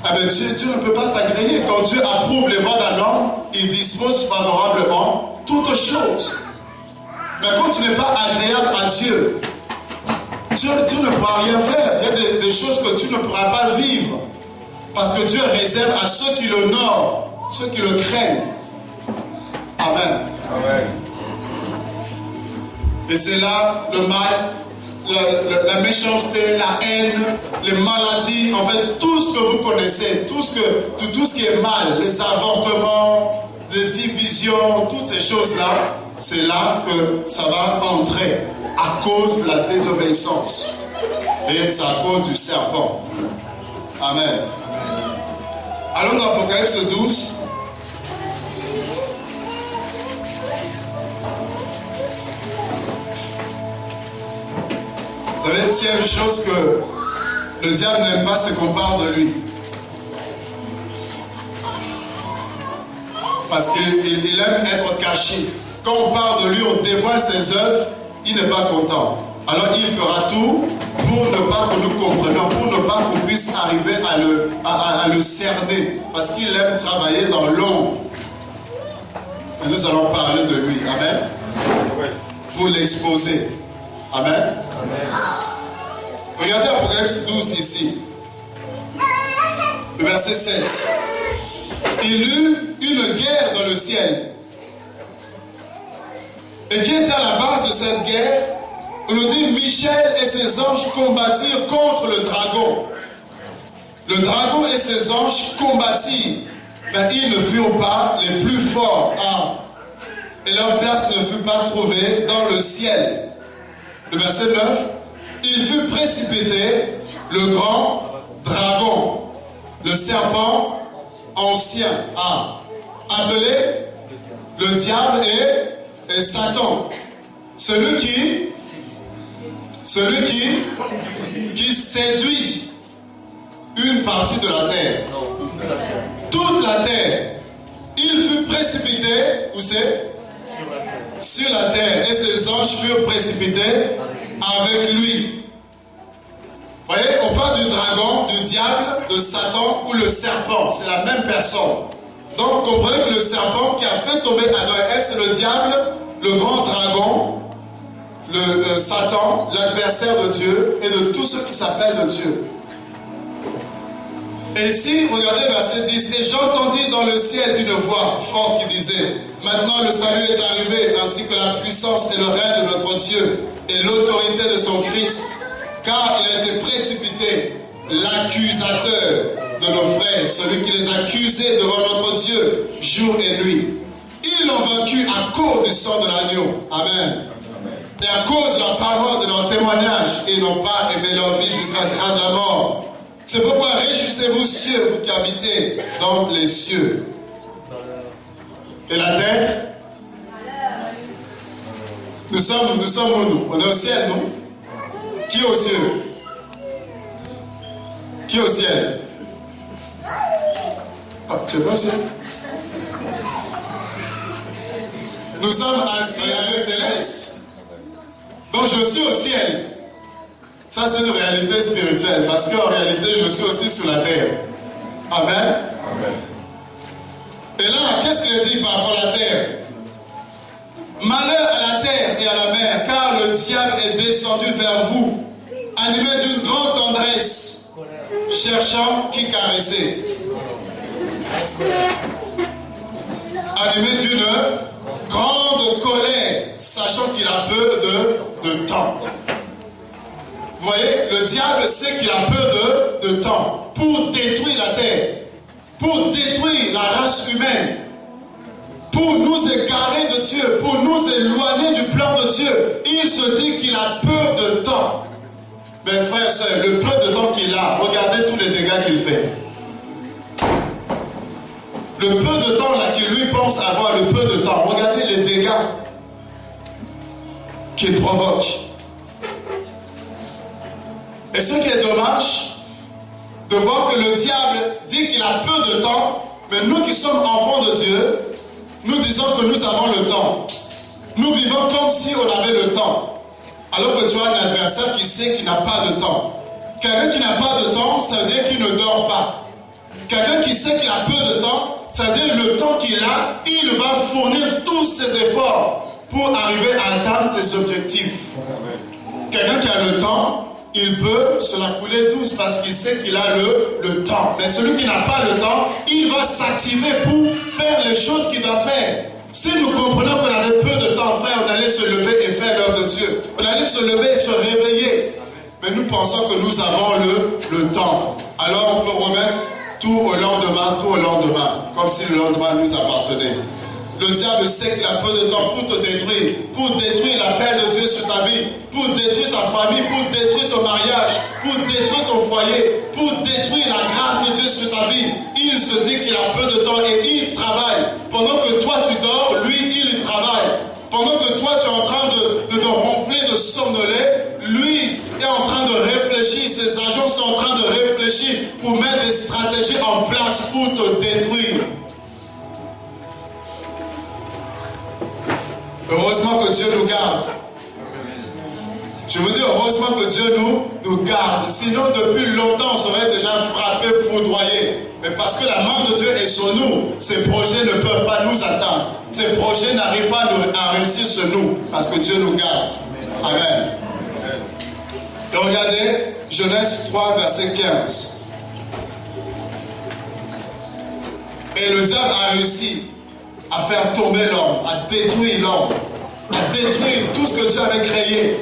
eh bien Dieu ne peut pas t'agréer. Quand Dieu approuve les voies d'un homme, il dispose favorablement toutes choses. Mais quand tu n'es pas agréable à Dieu, tu ne pourras rien faire. Il y a des choses que tu ne pourras pas vivre. Parce que Dieu réserve à ceux qui l'honorent, ceux qui le craignent. Amen. Amen. Et c'est là le mal, la méchanceté, la haine, les maladies, en fait, tout ce que vous connaissez, tout ce qui est mal, les avortements, les divisions, toutes ces choses-là, c'est là que ça va entrer à cause de la désobéissance. Et c'est à cause du serpent. Amen. Allons dans Apocalypse 12. Vous savez, s'il y a une chose que le diable n'aime pas, c'est qu'on parle de lui. Parce qu'il aime être caché. Quand on parle de lui, on dévoile ses œuvres, il n'est pas content. Alors il fera tout pour ne pas que nous comprenions, pour ne pas qu'on puisse arriver à le cerner. Parce qu'il aime travailler dans l'ombre. Et nous allons parler de lui. Amen. Pour l'exposer. Amen. Amen. Regardez Apocalypse 12 ici. Le verset 7. Il eut une guerre dans le ciel. Et qui était à la base de cette guerre? On nous dit Michel et ses anges combattirent contre le dragon. Le dragon et ses anges combattirent. Mais ils ne furent pas les plus forts. Et leur place ne fut pas trouvée dans le ciel. Le verset 9. Il fut précipité le grand dragon, le serpent ancien, appelé le diable et Satan, celui qui séduit une partie de la terre. Toute la terre. Il fut précipité, où c'est? Sur la terre. Et ses anges furent précipités avec lui. Vous voyez, on parle du dragon, du diable, de Satan ou le serpent. C'est la même personne. Donc, comprenez que le serpent qui a fait tomber Adam et Ève, c'est le diable, le grand dragon, le Satan, l'adversaire de Dieu et de tous ceux qui s'appellent de Dieu. Et ici, regardez verset 10. Et j'entendis dans le ciel une voix forte qui disait: maintenant le salut est arrivé, ainsi que la puissance et le règne de notre Dieu et l'autorité de son Christ, car il a été précipité l'accusateur de nos frères, celui qui les accusait devant notre Dieu jour et nuit. Ils l'ont vaincu à cause du sang de l'agneau. Amen. Et à cause de la parole de leur témoignage, ils n'ont pas aimé leur vie jusqu'à la grande la mort. C'est pourquoi réjouissez-vous, cieux, vous qui habitez dans les cieux. Et la terre? Nous sommes où, nous? On est au ciel, non? Qui est au ciel? Qui est au ciel? Ah, tu es pas au ciel? Nous sommes assis à le céleste. Donc je suis au ciel. Ça c'est une réalité spirituelle. Parce qu'en réalité, je suis aussi sur la terre. Amen. Amen. Et là, qu'est-ce qu'il dit par rapport à la terre? Malheur à la terre et à la mer, car le diable est descendu vers vous, animé d'une grande tendresse, cherchant qui caresser. Animé d'une grande colère, sachant qu'il a peu de temps. Vous voyez, le diable sait qu'il a peu de temps pour détruire la terre, pour détruire la race humaine, pour nous égarer de Dieu, pour nous éloigner du plan de Dieu. Il se dit qu'il a peu de temps. Mes frères et sœurs, le peu de temps qu'il a, regardez tous les dégâts qu'il fait. Le peu de temps là qu'il lui pense avoir, le peu de temps, regardez les dégâts qu'il provoque. Et ce qui est dommage, de voir que le diable dit qu'il a peu de temps, mais nous qui sommes enfants de Dieu, nous disons que nous avons le temps. Nous vivons comme si on avait le temps. Alors que tu as un adversaire qui sait qu'il n'a pas de temps. Quelqu'un qui n'a pas de temps, ça veut dire qu'il ne dort pas. Quelqu'un qui sait qu'il a peu de temps, ça veut dire le temps qu'il a, il va fournir tous ses efforts pour arriver à atteindre ses objectifs. Quelqu'un qui a le temps, il peut se la couler douce parce qu'il sait qu'il a le temps. Mais celui qui n'a pas le temps, il va s'activer pour faire les choses qu'il doit faire. Si nous comprenons qu'on avait peu de temps, frère, on allait se lever et faire l'œuvre de Dieu. On allait se lever et se réveiller. Mais nous pensons que nous avons le temps. Alors on peut remettre tout au lendemain, comme si le lendemain nous appartenait. Le diable sait qu'il a peu de temps pour te détruire, pour détruire l'appel de Dieu sur ta vie, pour détruire ta famille, pour détruire ton mariage, pour détruire ton foyer, pour détruire la grâce de Dieu sur ta vie. Il se dit qu'il a peu de temps et il travaille. Pendant que toi tu dors, lui il travaille. Pendant que toi tu es en train de te ronfler, de somnoler, lui est en train de réfléchir, ses agents sont en train de réfléchir pour mettre des stratégies en place pour te détruire. Heureusement que Dieu nous garde. Je vous dis heureusement que Dieu nous garde. Sinon, depuis longtemps, on serait déjà frappé, foudroyé. Mais parce que la main de Dieu est sur nous, ces projets ne peuvent pas nous atteindre. Ces projets n'arrivent pas à réussir sur nous. Parce que Dieu nous garde. Amen. Et regardez, Genèse 3, verset 15. Et le diable a réussi à faire tomber l'homme, à détruire l'homme, à détruire tout ce que Dieu avait créé.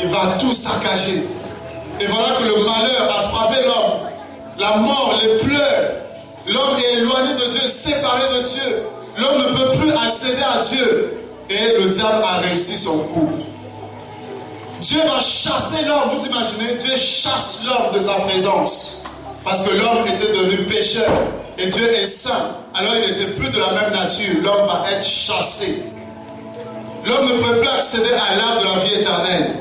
Il va tout saccager. Et voilà que le malheur a frappé l'homme. La mort, les pleurs. L'homme est éloigné de Dieu, séparé de Dieu. L'homme ne peut plus accéder à Dieu. Et le diable a réussi son coup. Dieu va chasser l'homme, vous imaginez? Dieu chasse l'homme de sa présence. Parce que l'homme était devenu pécheur. Et Dieu est saint. Alors il n'était plus de la même nature. L'homme va être chassé. L'homme ne peut plus accéder à l'arbre de la vie éternelle.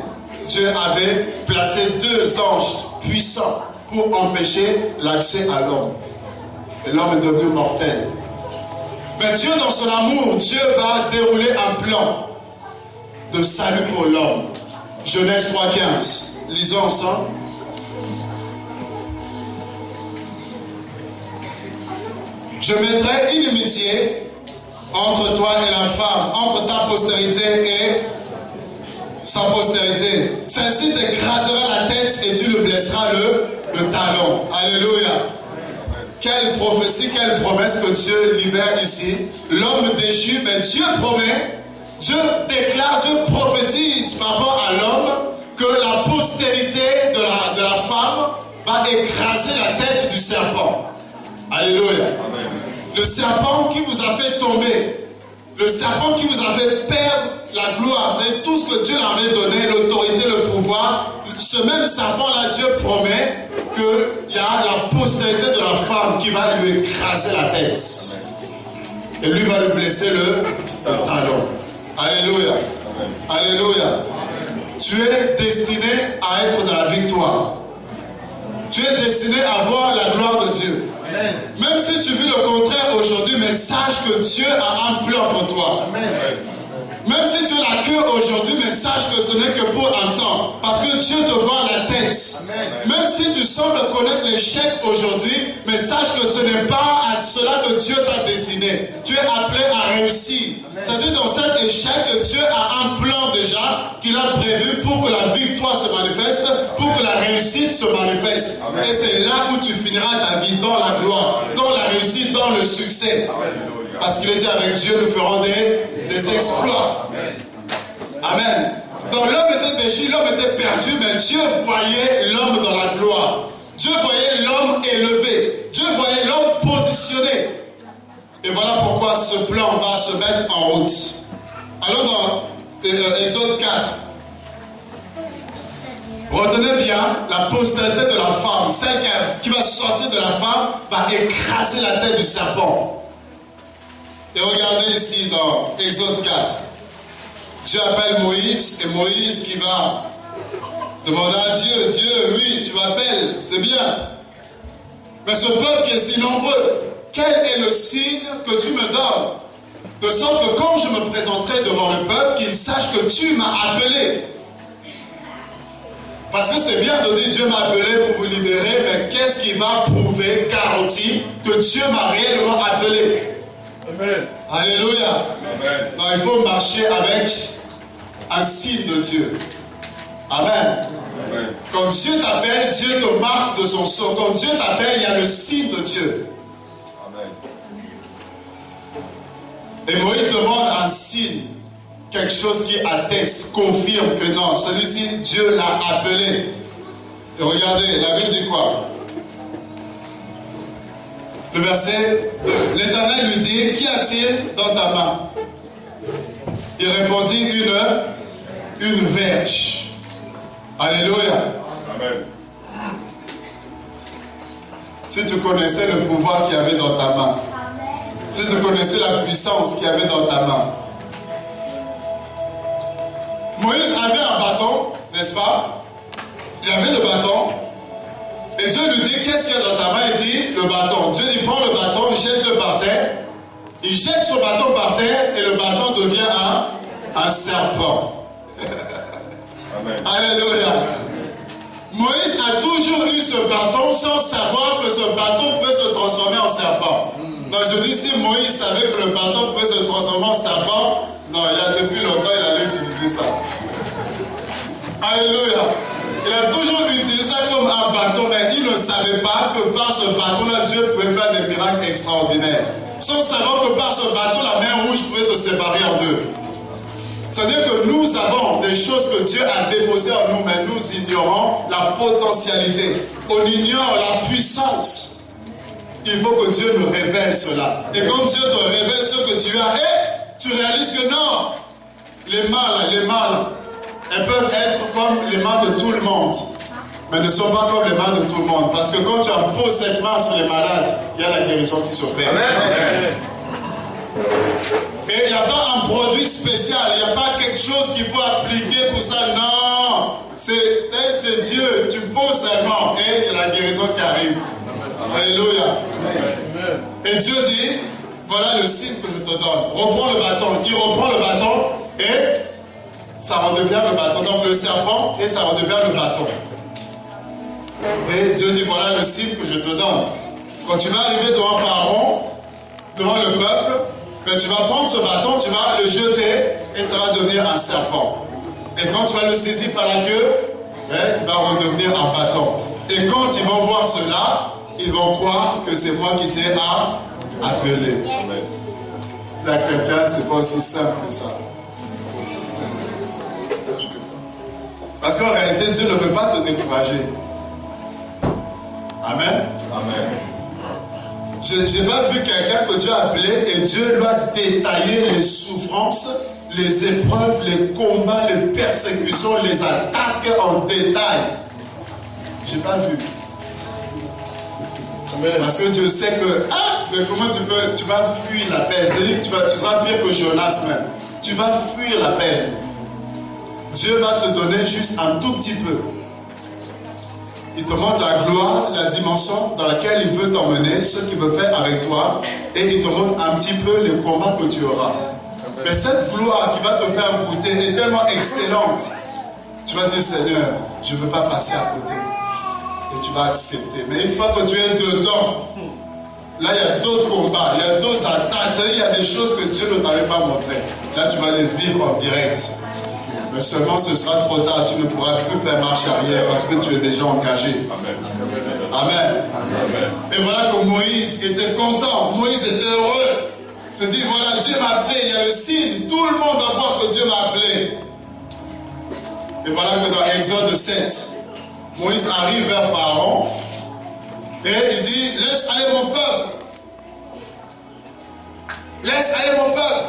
Dieu avait placé 2 anges puissants pour empêcher l'accès à l'homme. Et l'homme est devenu mortel. Mais Dieu, dans son amour, Dieu va dérouler un plan de salut pour l'homme. Genèse 3,15. Lisons ensemble. Je mettrai inimitié entre toi et la femme, entre ta postérité et sa postérité. Celle-ci t'écrasera la tête et tu le blesseras le talon. Alléluia. Quelle prophétie, quelle promesse que Dieu libère ici. L'homme déchu, mais Dieu promet, Dieu déclare, Dieu prophétise par rapport à l'homme que la postérité de la femme va écraser la tête du serpent. Alléluia. Le serpent qui vous a fait tomber, le serpent qui vous a fait perdre la gloire, c'est tout ce que Dieu avait donné, l'autorité, le pouvoir. Ce même serpent-là, Dieu promet qu'il y a la postérité de la femme qui va lui écraser la tête. Et lui va lui blesser le talon. Alléluia. Alléluia. Tu es destiné à être dans la victoire. Tu es destiné à voir la gloire de Dieu. Même si tu vis le contraire aujourd'hui, mais sache que Dieu a un plan pour toi. Même si tu as la queue aujourd'hui, mais sache que ce n'est que pour un temps. Parce que Dieu te voit la tête. Même si tu sembles connaître l'échec aujourd'hui, mais sache que ce n'est pas à cela que Dieu t'a destiné. Tu es appelé à réussir. C'est-à-dire dans cet échec, Dieu a un plan déjà qu'il a prévu pour que la victoire se manifeste, pour que la réussite se manifeste. Et c'est là où tu finiras ta vie, dans la gloire, dans la réussite, dans le succès. Parce qu'il est dit avec Dieu, nous ferons des exploits. Amen. Donc l'homme était déchu, l'homme était perdu, mais Dieu voyait l'homme dans la gloire. Dieu voyait l'homme élevé. Dieu voyait l'homme positionné. Et voilà pourquoi ce plan va se mettre en route. Alors dans Exode 4, retenez bien, la postérité de la femme, celle qui va sortir de la femme, va écraser la tête du serpent. Et regardez ici dans Exode 4. Dieu appelle Moïse, et Moïse qui va demander à Dieu, Dieu, oui, tu m'appelles, c'est bien. Mais ce peuple qui est si nombreux, quel est le signe que tu me donnes? De sorte que quand je me présenterai devant le peuple, qu'il sache que tu m'as appelé. Parce que c'est bien de dire Dieu m'a appelé pour vous libérer, mais qu'est-ce qui va prouver, garantir que Dieu m'a réellement appelé? Amen. Alléluia. Amen. Donc il faut marcher avec un signe de Dieu. Amen. Amen. Quand Dieu t'appelle, Dieu te marque de son sceau. Quand Dieu t'appelle, il y a le signe de Dieu. Amen. Et Moïse demande un signe, quelque chose qui atteste, confirme que non, celui-ci, Dieu l'a appelé. Et regardez, la Bible dit quoi? Le verset 2. L'Éternel lui dit, qu'y a-t-il dans ta main? Il répondit, une verge. Alléluia. Amen. Si tu connaissais le pouvoir qu'il y avait dans ta main, si tu connaissais la puissance qu'il y avait dans ta main. Moïse avait un bâton, n'est-ce pas? Il avait le bâton. Et Dieu lui dit, qu'est-ce qu'il y a dans ta main? Il dit, le bâton. Dieu dit, prends le bâton, jette-le par terre. Il jette son bâton par terre et le bâton devient un serpent. Amen. Alléluia. Moïse a toujours eu ce bâton sans savoir que ce bâton peut se transformer en serpent. Donc je dis, si Moïse savait que le bâton peut se transformer en serpent, non, il y a depuis longtemps, il allait utiliser ça. Alléluia. Il a toujours utilisé ça comme un bâton, mais il ne savait pas que par ce bâton-là, Dieu pouvait faire des miracles extraordinaires. Sans savoir que par ce bâton, la mer rouge pouvait se séparer en deux. C'est-à-dire que nous avons des choses que Dieu a déposées en nous, mais nous ignorons la potentialité. On ignore la puissance. Il faut que Dieu nous révèle cela. Et quand Dieu te révèle ce que tu as, tu réalises que non, les mains, elles peuvent être comme les mains de tout le monde, mais ne sont pas comme les mains de tout le monde. Parce que quand tu imposes cette main sur les malades, il y a la guérison qui s'opère. Et il n'y a pas un produit spécial, il n'y a pas quelque chose qu'il faut appliquer pour ça. Non, c'est Dieu. Tu poses seulement et il y a la guérison qui arrive. Alléluia. Et Dieu dit, voilà le signe que je te donne. Reprends le bâton. Il reprend le bâton et ça redevient le bâton. Donc le serpent et ça redevient le bâton. Et Dieu dit, voilà le signe que je te donne. Quand tu vas arriver devant Pharaon, devant le peuple, mais tu vas prendre ce bâton, tu vas le jeter et ça va devenir un serpent. Et quand tu vas le saisir par la queue, il va redevenir un bâton. Et quand ils vont voir cela, ils vont croire que c'est moi qui t'ai appelé. Là, quelqu'un, c'est pas aussi simple que ça. Parce qu'en réalité, Dieu ne veut pas te décourager. Amen. Amen. Je n'ai pas vu quelqu'un que Dieu a appelé et Dieu lui a détaillé les souffrances, les épreuves, les combats, les persécutions, les attaques en détail. Je n'ai pas vu. Amen. Parce que Dieu sait que, mais comment tu vas fuir la peine? C'est-à-dire que tu seras pire que Jonas même. Tu vas fuir la peine. Dieu va te donner juste un tout petit peu. il te montre la gloire, la dimension dans laquelle il veut t'emmener, ce qu'il veut faire avec toi, et il te montre un petit peu les combats que tu auras. Mais cette gloire qui va te faire goûter est tellement excellente. Tu vas dire, Seigneur, je ne veux pas passer à côté. Et tu vas accepter. Mais une fois que tu es dedans, là, il y a d'autres combats, il y a d'autres attaques. Il y a des choses que Dieu ne t'avait pas montrées. Là, tu vas les vivre en direct. Mais seulement ce sera trop tard. Tu ne pourras plus faire marche arrière parce que tu es déjà engagé. Amen. Amen. Et voilà que Moïse était content. Moïse était heureux. Il se dit, voilà, Dieu m'a appelé. Il y a le signe. Tout le monde va voir que Dieu m'a appelé. Et voilà que dans Exode 7, Moïse arrive vers Pharaon. Et il dit, laisse aller mon peuple. Laisse aller mon peuple.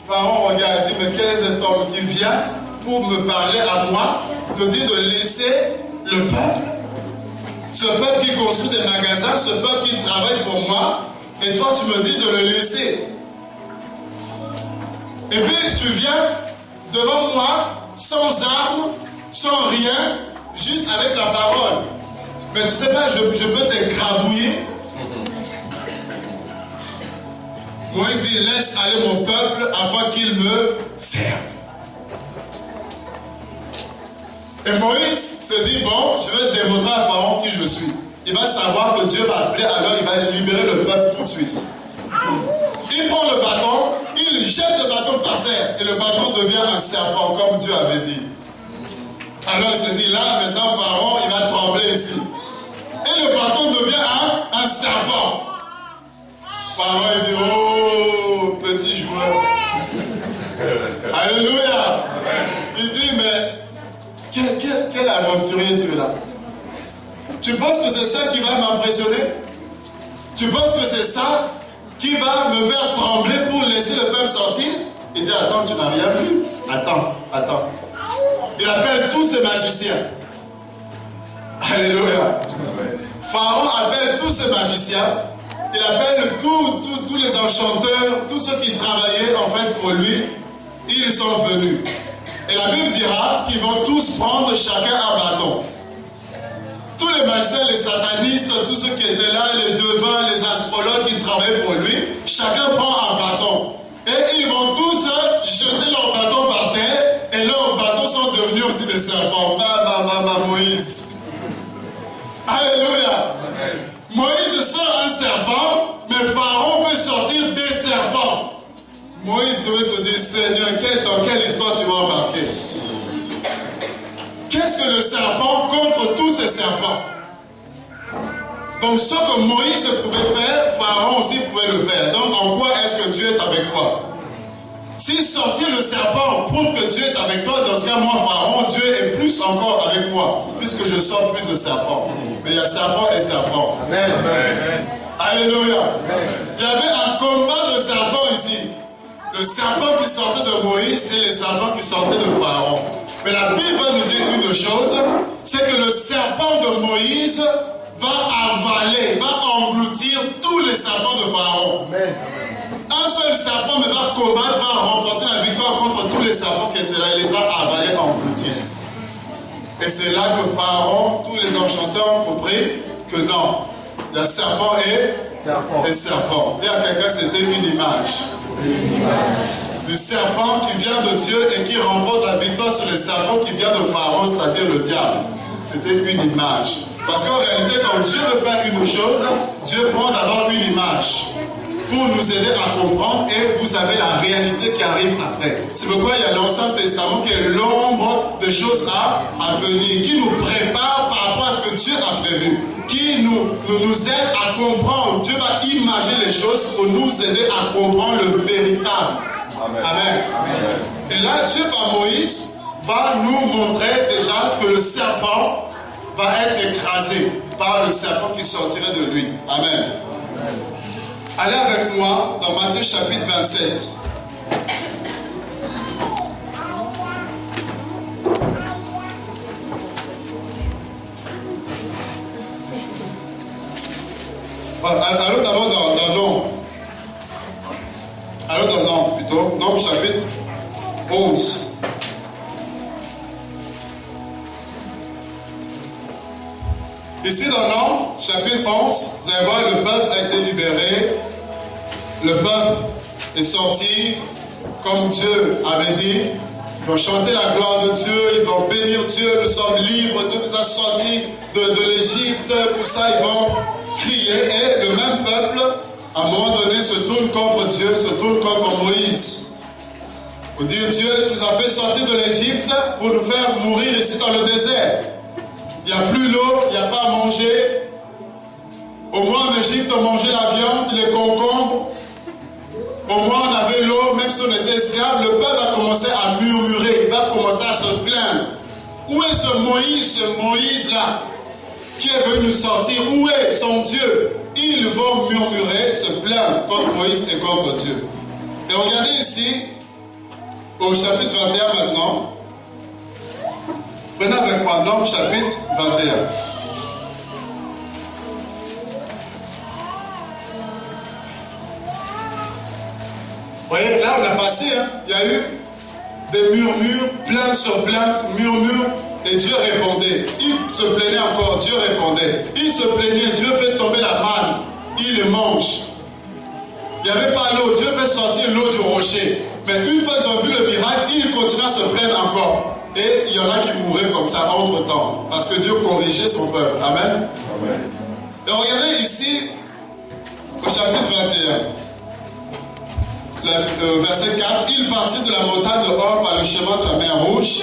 Pharaon regarde et dit, mais quel est cet homme qui vient pour me parler à moi, te dit de laisser le peuple. Ce peuple qui construit des magasins, ce peuple qui travaille pour moi, et toi tu me dis de le laisser. Et puis tu viens devant moi, sans armes, sans rien, juste avec la parole. Mais tu sais pas, je peux t'écrabouiller. Moïse dit, laisse aller mon peuple afin qu'il me serve. Et Moïse se dit, bon, je vais démontrer à Pharaon qui je suis. Il va savoir que Dieu m'a appelé, alors il va libérer le peuple tout de suite. Il prend le bâton, il jette le bâton par terre, et le bâton devient un serpent, comme Dieu avait dit. Alors il se dit, là, maintenant, Pharaon, il va trembler ici. Et le bâton devient un serpent. Pharaon, il dit, oh, petit joueur. Alléluia. Il dit, mais quel aventurier celui-là. Tu penses que c'est ça qui va m'impressionner? Tu penses que c'est ça qui va me faire trembler pour laisser le peuple sortir? Il dit, attends, tu n'as rien vu. Attends. Il appelle tous ses magiciens. Alléluia. Pharaon appelle tous ses magiciens. Il appelle tous les enchanteurs, tous ceux qui travaillaient en fait pour lui. Ils sont venus. Et la Bible dira qu'ils vont tous prendre chacun un bâton. Tous les magiciens, les satanistes, tous ceux qui étaient là, les devins, les astrologues qui travaillaient pour lui, chacun prend un bâton. Et ils vont tous jeter leur bâton par terre, et leurs bâtons sont devenus aussi des serpents. Moïse. Alléluia. Amen. Moïse sort un serpent, mais Pharaon peut sortir des serpents. Moïse devait se dire, Seigneur, dans quelle histoire tu vas embarquer? Qu'est-ce que le serpent contre tous ces serpents? Donc ce que Moïse pouvait faire, Pharaon aussi pouvait le faire. Donc en quoi est-ce que Dieu est avec toi? Si sortir le serpent prouve que Dieu est avec toi, dans ce cas, moi, Pharaon, Dieu est plus encore avec moi, puisque je sors plus de serpents. Mais il y a serpent et serpent. Amen. Amen. Alléluia. Amen. Il y avait un combat de serpents ici. Le serpent qui sortait de Moïse et les serpents qui sortaient de Pharaon. Mais la Bible va nous dire une chose, c'est que le serpent de Moïse va avaler, va engloutir tous les serpents de Pharaon. Amen. Un seul serpent va combattre, va remporter la victoire contre tous les serpents qui étaient là. Il les a avalés, engloutis. Et c'est là que Pharaon, tous les enchanteurs ont compris que non, le serpent est serpent. Dis à quelqu'un, c'était une image. Du serpent qui vient de Dieu et qui remporte la victoire sur les serpents qui vient de Pharaon, c'est-à-dire le diable. C'était une image. Parce qu'en réalité, quand Dieu veut faire une chose, Dieu prend d'abord une image pour nous aider à comprendre, et vous savez la réalité qui arrive après. C'est pourquoi il y a l'Ancien Testament qui est l'ombre des choses à venir, qui nous prépare par rapport à ce que Dieu a prévu, qui nous aide à comprendre. Dieu va imaginer les choses pour nous aider à comprendre le véritable. Amen. Amen. Amen. Et là, Dieu par Moïse va nous montrer déjà que le serpent va être écrasé par le serpent qui sortirait de lui. Amen. Amen. Allez avec moi dans Matthieu chapitre 27. Allons d'abord dans Nombre. Allons dans Nombre plutôt. Nombre chapitre 11. Ici dans Nombres, chapitre 11, vous allez voir, le peuple a été libéré. Le peuple est sorti comme Dieu avait dit. Ils vont chanter la gloire de Dieu, ils vont bénir Dieu, nous sommes libres, Dieu nous a sortis de l'Égypte, tout ça, ils vont crier. Et le même peuple, à un moment donné, se tourne contre Dieu, se tourne contre Moïse. Pour dire, Dieu, tu nous as fait sortir de l'Égypte pour nous faire mourir ici dans le désert. Il n'y a plus l'eau, il n'y a pas à manger. Au moins en Égypte, on mangeait la viande, les concombres. Au moins on avait l'eau, même si on était esclave, le peuple a commencé à murmurer, il va commencer à se plaindre. Où est ce Moïse-là, qui est venu nous sortir? Où est son Dieu? Ils vont murmurer, se plaindre contre Moïse et contre Dieu. Et regardez ici, au chapitre 21 maintenant. Prenez avec moi Nombres chapitre 21. Vous voyez, là on a passé, hein, il y a eu des murmures, plainte sur plainte, murmures, et Dieu répondait. Il se plaignait encore, Dieu répondait. Il se plaignait, Dieu fait tomber la manne, il le mange. Il n'y avait pas l'eau, Dieu fait sortir l'eau du rocher. Mais une fois qu'ils ont vu le miracle, ils continuent à se plaindre encore. Et il y en a qui mouraient comme ça entre temps, parce que Dieu corrigeait son peuple. Amen. Amen. Et regardez ici, au chapitre 21. Verset 4, il partit de la montagne de Hor par le chemin de la mer Rouge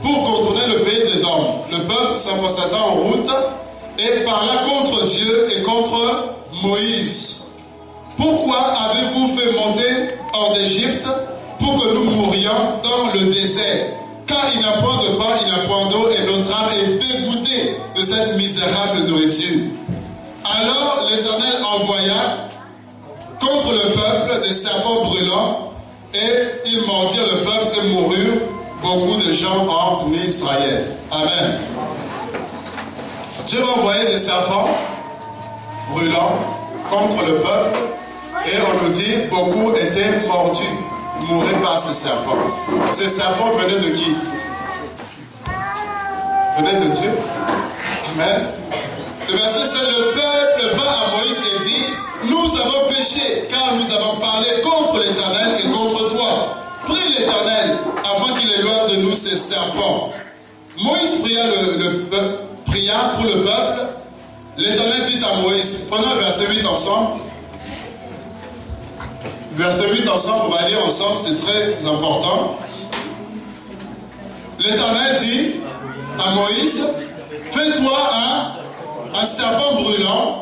pour contourner le pays d'Édom. Le peuple s'avança en route et parla contre Dieu et contre Moïse. Pourquoi avez-vous fait monter hors d'Égypte pour que nous mourions dans le désert? Car il n'y a point de pain, il n'y a point d'eau et notre âme est dégoûtée de cette misérable nourriture. Alors l'Éternel envoya contre le peuple des serpents brûlants, et ils mordirent le peuple et moururent beaucoup de gens en Israël. Amen. Dieu va envoyer des serpents brûlants contre le peuple, et on nous dit beaucoup étaient mordus, mouraient par ces serpents. Ces serpents venaient de qui? Venaient de Dieu. Amen. Le verset 7, le peuple vint à Moïse et dit, nous avons péché, car nous avons parlé contre l'Éternel et contre toi. Prie l'Éternel, afin qu'il éloigne de nous ces serpents. Moïse pria pour le peuple. L'Éternel dit à Moïse, prenons le verset 8 ensemble. Verset 8 ensemble, on va lire ensemble, c'est très important. L'Éternel dit à Moïse, fais-toi un serpent brûlant,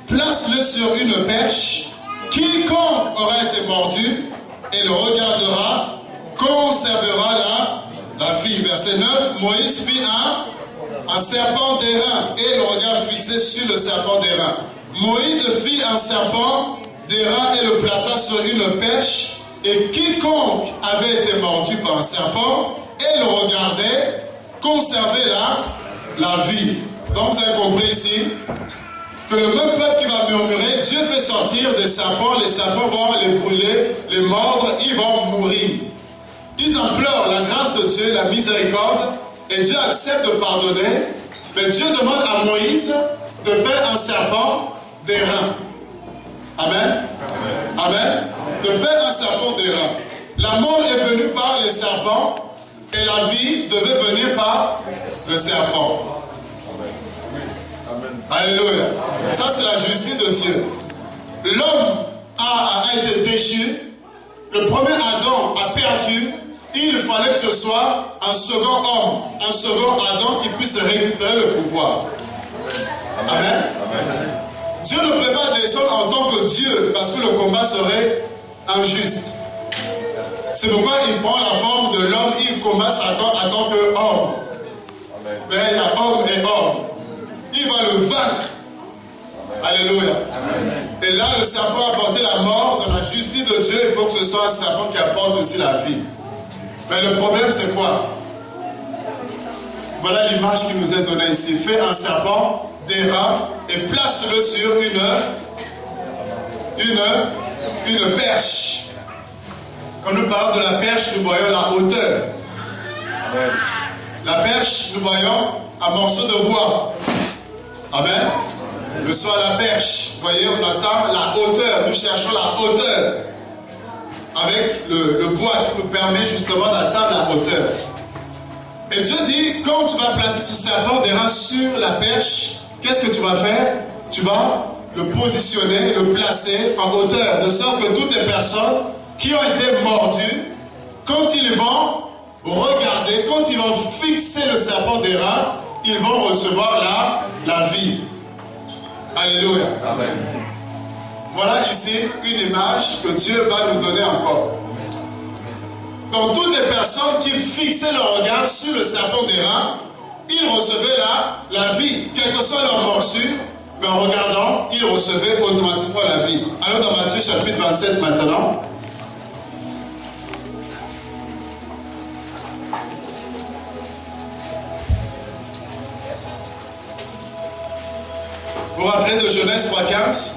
place-le sur une perche, quiconque aura été mordu et le regardera, conservera la vie. Verset 9, Moïse fit un serpent d'airain et le regard fixé sur le serpent d'airain. Moïse fit un serpent d'airain et le plaça sur une perche, et quiconque avait été mordu par un serpent et le regardait, conservait la vie. Donc vous avez compris ici que le même peuple qui va murmurer, Dieu fait sortir des serpents, les serpents vont les brûler, les mordre, ils vont mourir. Ils en pleurent la grâce de Dieu, la miséricorde, et Dieu accepte de pardonner, mais Dieu demande à Moïse de faire un serpent d'airain. Amen. Amen. Amen. De faire un serpent d'airain. La mort est venue par les serpents, et la vie devait venir par le serpent. Alléluia. Ça, c'est la justice de Dieu. L'homme a été déchu. Le premier Adam a perdu. Il fallait que ce soit un second homme, un second Adam qui puisse récupérer le pouvoir. Amen. Amen. Dieu ne peut pas descendre en tant que Dieu parce que le combat serait injuste. C'est pourquoi il prend la forme de l'homme, il combat Satan en tant qu'homme. Mais il y a homme et homme. Il va le vaincre. Alléluia. Amen. Et là, le serpent a apporté la mort. Dans la justice de Dieu, il faut que ce soit un serpent qui apporte aussi la vie. Mais le problème, c'est quoi? Voilà l'image qui nous est donnée ici. Fais un serpent d'airain et place-le sur une perche. Quand nous parlons de la perche, nous voyons la hauteur. Amen. La perche, nous voyons un morceau de bois. Amen. Le saut à la perche. Vous voyez, on atteint la hauteur. Nous cherchons la hauteur. Avec le bois qui nous permet justement d'atteindre la hauteur. Et Dieu dit, quand tu vas placer ce serpent d'airain sur la perche, qu'est-ce que tu vas faire? Tu vas le positionner, le placer en hauteur, de sorte que toutes les personnes qui ont été mordues, quand ils vont regarder, quand ils vont fixer le serpent d'airain, ils vont recevoir la vie. Alléluia. Amen. Voilà ici une image que Dieu va nous donner encore. Donc toutes les personnes qui fixaient leur regard sur le serpent d'airain, ils recevaient la vie, quelle que soit leur morsure, mais en regardant, ils recevaient automatiquement la vie. Alors dans Matthieu chapitre 27 maintenant. Vous vous rappelez de Genèse 3,15?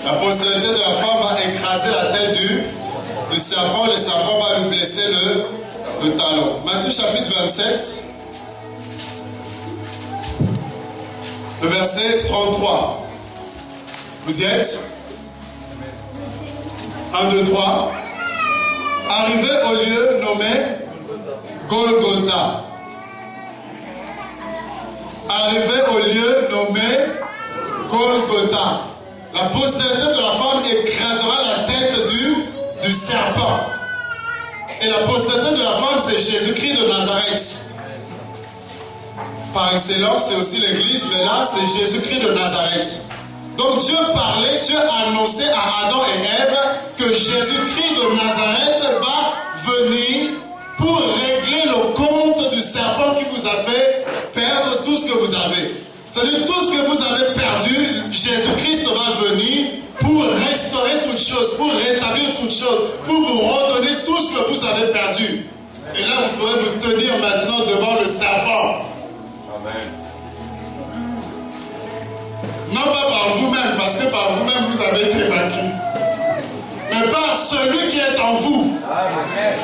La postérité de la femme va écraser la tête du serpent, le serpent va lui blesser le talon. Matthieu chapitre 27, le verset 33. Vous y êtes? 1, 2, 3. Arrivé au lieu nommé Golgotha. Arrivé au lieu nommé Golgotha. La postérité de la femme écrasera la tête du serpent. Et la postérité de la femme, c'est Jésus-Christ de Nazareth. Par excellence, c'est aussi l'Église, mais là, c'est Jésus-Christ de Nazareth. Donc Dieu parlait, Dieu annonçait à Adam et Ève que Jésus-Christ de Nazareth va venir pour régler le compte du serpent qui vous a fait perdre tout ce que vous avez. C'est-à-dire tout ce que vous avez perdu, Jésus-Christ va venir pour restaurer toutes choses, pour rétablir toutes choses, pour vous redonner tout ce que vous avez perdu. Et là, vous pourrez vous tenir maintenant devant le serpent. Amen. Non pas par vous-même, parce que par vous-même, vous avez été vaincu. Mais par celui qui est en vous. Amen.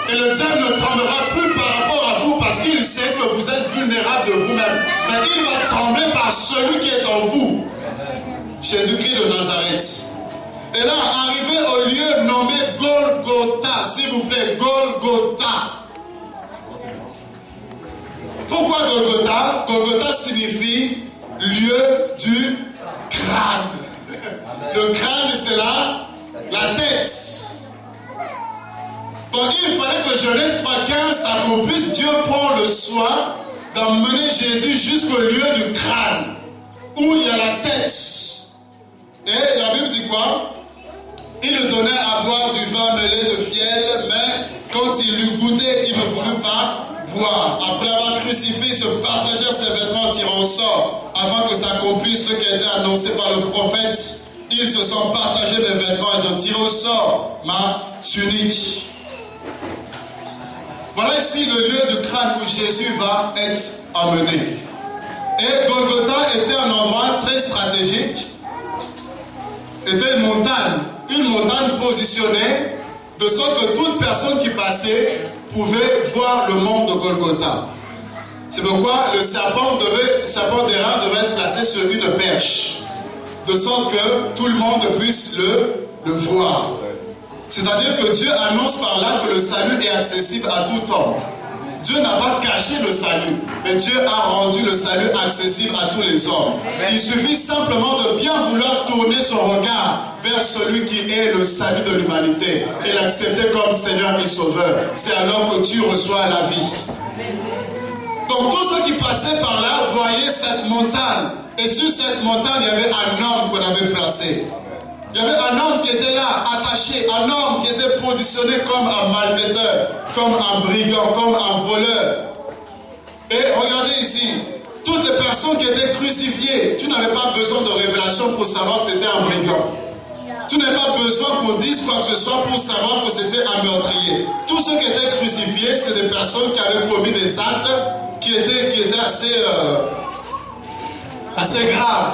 Et le diable ne tremblera plus par rapport à vous parce qu'il sait que vous êtes vulnérable de vous-même. Mais il va trembler par celui qui est en vous. Jésus-Christ de Nazareth. Et là, arrivé au lieu nommé Golgotha, s'il vous plaît, Golgotha. Pourquoi Golgotha? Golgotha signifie lieu du crâne. Le crâne, c'est la tête. Donc il fallait que Genèse 3,15 s'accomplisse. Dieu prend le soin d'emmener Jésus jusqu'au lieu du crâne, où il y a la tête. Et la Bible dit quoi? Il lui donnait à boire du vin mêlé de fiel, mais quand il l'eut goûté, il ne voulut pas boire. Après avoir crucifié, ils se partagèrent ses vêtements en tirant au sort, afin que s'accomplisse ce qui a été annoncé par le prophète. Ils se sont partagés mes vêtements, ils ont tiré au sort ma tunique. Voilà ici le lieu du crâne où Jésus va être emmené. Et Golgotha était un endroit très stratégique. Était une montagne positionnée, de sorte que toute personne qui passait pouvait voir le mont de Golgotha. C'est pourquoi le serpent d'airain devait être placé sur une perche, de sorte que tout le monde puisse le voir. C'est-à-dire que Dieu annonce par là que le salut est accessible à tout homme. Dieu n'a pas caché le salut, mais Dieu a rendu le salut accessible à tous les hommes. Il suffit simplement de bien vouloir tourner son regard vers celui qui est le salut de l'humanité et l'accepter comme Seigneur et Sauveur. C'est alors que tu reçois la vie. Donc tous ceux qui passaient par là voyaient cette montagne. Et sur cette montagne, il y avait un homme qu'on avait placé. Il y avait un homme qui était là, attaché, un homme qui était positionné comme un malfaiteur, comme un brigand, comme un voleur. Et regardez ici, toutes les personnes qui étaient crucifiées, tu n'avais pas besoin de révélation pour savoir que c'était un brigand. Tu n'avais pas besoin qu'on dise quoi que ce soit pour savoir que c'était un meurtrier. Tous ceux qui étaient crucifiés, c'est des personnes qui avaient commis des actes qui étaient assez graves.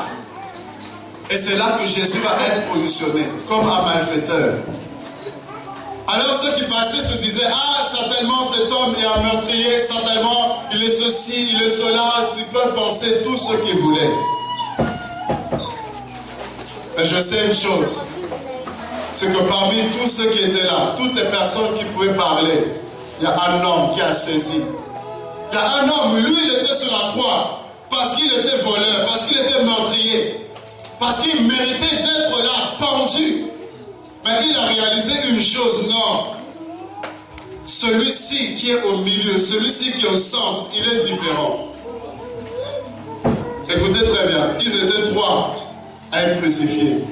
Et c'est là que Jésus va être positionné comme un malfaiteur. Alors ceux qui passaient se disaient, ah, certainement cet homme est un meurtrier, certainement il est ceci, il est cela. Ils peuvent penser tout ce qu'ils voulaient. Mais je sais une chose, c'est que parmi tous ceux qui étaient là, toutes les personnes qui pouvaient parler, il y a un homme qui a saisi. Il y a un homme, lui il était sur la croix, parce qu'il était voleur, parce qu'il était meurtrier, parce qu'il méritait d'être là, pendu. Mais il a réalisé une chose, non. Celui-ci qui est au milieu, celui-ci qui est au centre, il est différent. Écoutez très bien, ils étaient trois à être crucifiés.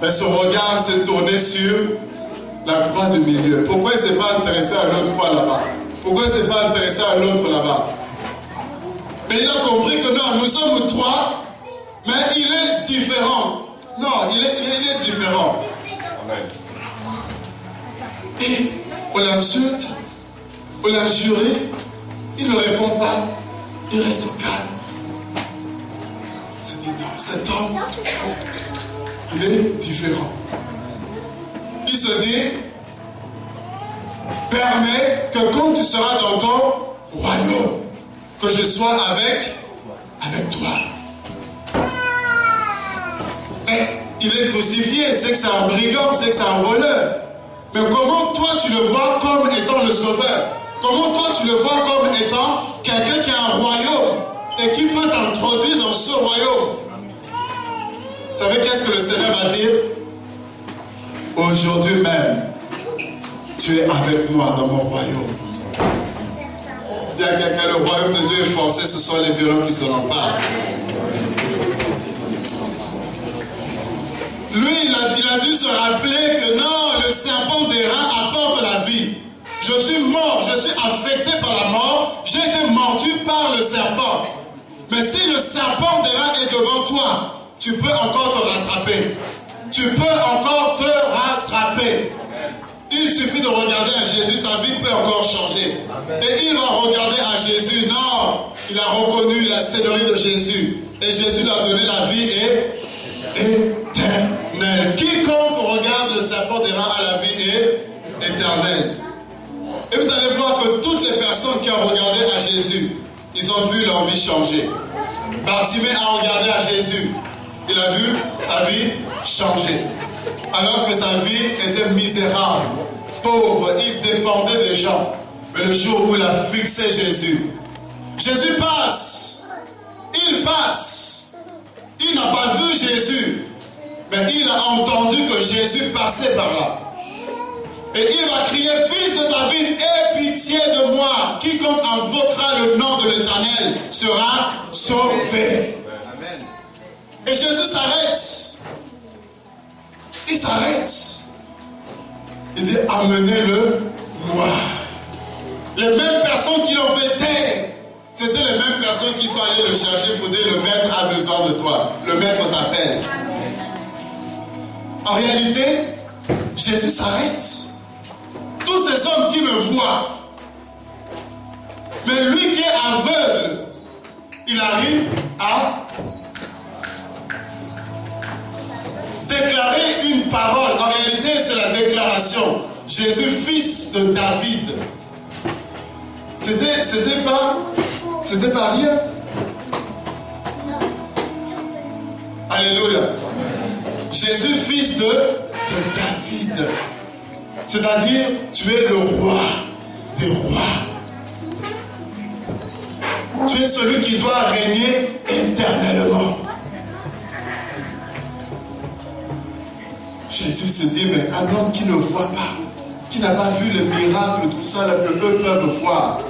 Mais son regard s'est tourné sur la croix du milieu. Pourquoi il ne s'est pas intéressé à l'autre croix là-bas? Pourquoi il ne s'est pas intéressé à l'autre là-bas? Mais il a compris que non, nous sommes trois, mais il est différent. Non, il est différent. Amen. Et on l'insulte, on l'a juré, il ne répond pas, il reste calme. Il se dit non, cet homme, il est différent. Il se dit, permets que quand tu seras dans ton royaume, que je sois avec toi. Et il est crucifié, c'est que c'est un brigand, c'est que c'est un voleur. Mais comment toi tu le vois comme étant le sauveur? Comment toi tu le vois comme étant quelqu'un qui a un royaume et qui peut t'introduire dans ce royaume? Vous savez qu'est-ce que le Seigneur va dire? Aujourd'hui même, tu es avec moi dans mon royaume. Dis à quelqu'un, le royaume de Dieu est forcé, ce sont les violents qui se l'emparent. Lui, il a dû se rappeler que non, le serpent d'airain apporte la vie. Je suis mort, je suis affecté par la mort, j'ai été mordu par le serpent. Mais si le serpent d'airain est devant toi, tu peux encore te rattraper. Tu peux encore te rattraper. Il suffit de regarder à Jésus, ta vie peut encore changer. Et il va regarder à Jésus. Non, il a reconnu la seigneurie de Jésus. Et Jésus lui a donné la vie éternelle. Quiconque regarde le serpent d'airain à la vie éternelle. Et vous allez voir que toutes les personnes qui ont regardé à Jésus, ils ont vu leur vie changer. Bartimée a regardé à Jésus. Il a vu sa vie changer. Alors que sa vie était misérable, pauvre, il dépendait des gens. Mais le jour où il a fixé Jésus, Jésus passe. Il passe. Il n'a pas vu Jésus, mais il a entendu que Jésus passait par là. Et il va crier, fils de David, aie pitié de moi. Quiconque invoquera le nom de l'Éternel sera sauvé. Amen. Et Jésus s'arrête. Il s'arrête. Il dit, amenez-le moi. Les mêmes personnes qui l'ont fait taire, c'était les mêmes personnes qui sont allées le chercher pour dire, le maître a besoin de toi. Le maître t'appelle. En réalité, Jésus s'arrête. Tous ces hommes qui me voient, mais lui qui est aveugle, il arrive à déclarer une parole. En réalité, c'est la déclaration. Jésus, fils de David. C'était pas rien. Alléluia. Jésus, fils de David. C'est-à-dire, tu es le roi des rois. Tu es celui qui doit régner éternellement. Jésus se dit, mais un homme qui ne voit pas, qui n'a pas vu le miracle, tout ça, que eux peuvent voir,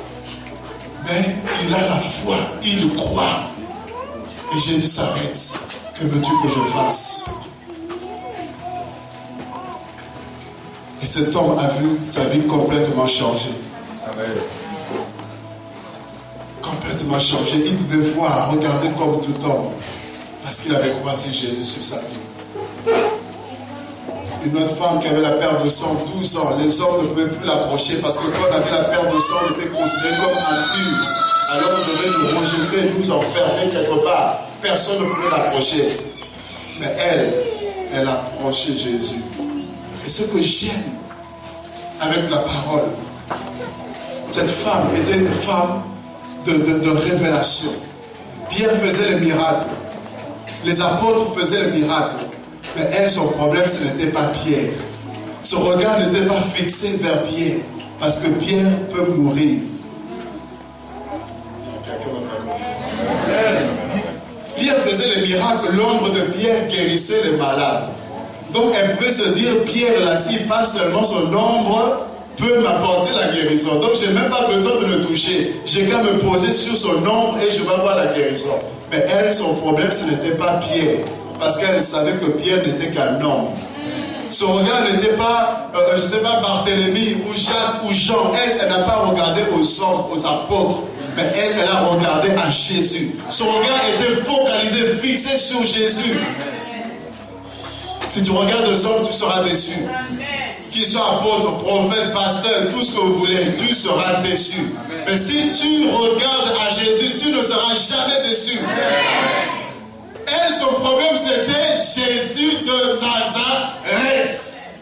mais il a la foi, il croit. Et Jésus s'arrête. Que veux-tu que je fasse? Et cet homme a vu sa vie complètement changer. Amen. Complètement changé. Il pouvait voir, regarder comme tout homme. Parce qu'il avait croisé Jésus sur sa vie. Une autre femme qui avait la perte de sang, 12 ans. Les hommes ne pouvaient plus l'approcher parce que quand on avait la perte de sang, on était considéré comme impur. Alors on devait nous rejeter, nous enfermer quelque part. Personne ne pouvait l'approcher. Mais elle approchait Jésus. Et ce que j'aime, avec la parole. Cette femme était une femme de révélation. Pierre faisait les miracles. Les apôtres faisaient les miracles. Mais elle, son problème, ce n'était pas Pierre. Son regard n'était pas fixé vers Pierre. Parce que Pierre peut mourir. Pierre faisait les miracles. L'ombre de Pierre guérissait les malades. Donc elle peut se dire, Pierre, là, si pas seulement son ombre peut m'apporter la guérison. Donc je n'ai même pas besoin de le toucher. J'ai qu'à me poser sur son ombre et je vais avoir la guérison. Mais elle, son problème, ce n'était pas Pierre. Parce qu'elle savait que Pierre n'était qu'un homme. Son regard n'était pas, je ne sais pas, Barthélemy ou Jacques ou Jean. Elle n'a pas regardé aux hommes, aux apôtres. Mais elle a regardé à Jésus. Son regard était focalisé, fixé sur Jésus. Si tu regardes aux hommes, tu seras déçu. Qu'ils soient apôtres, prophètes, pasteurs, tout ce que vous voulez, tu seras déçu. Mais si tu regardes à Jésus, tu ne seras jamais déçu. Elle, son problème, c'était Jésus de Nazareth.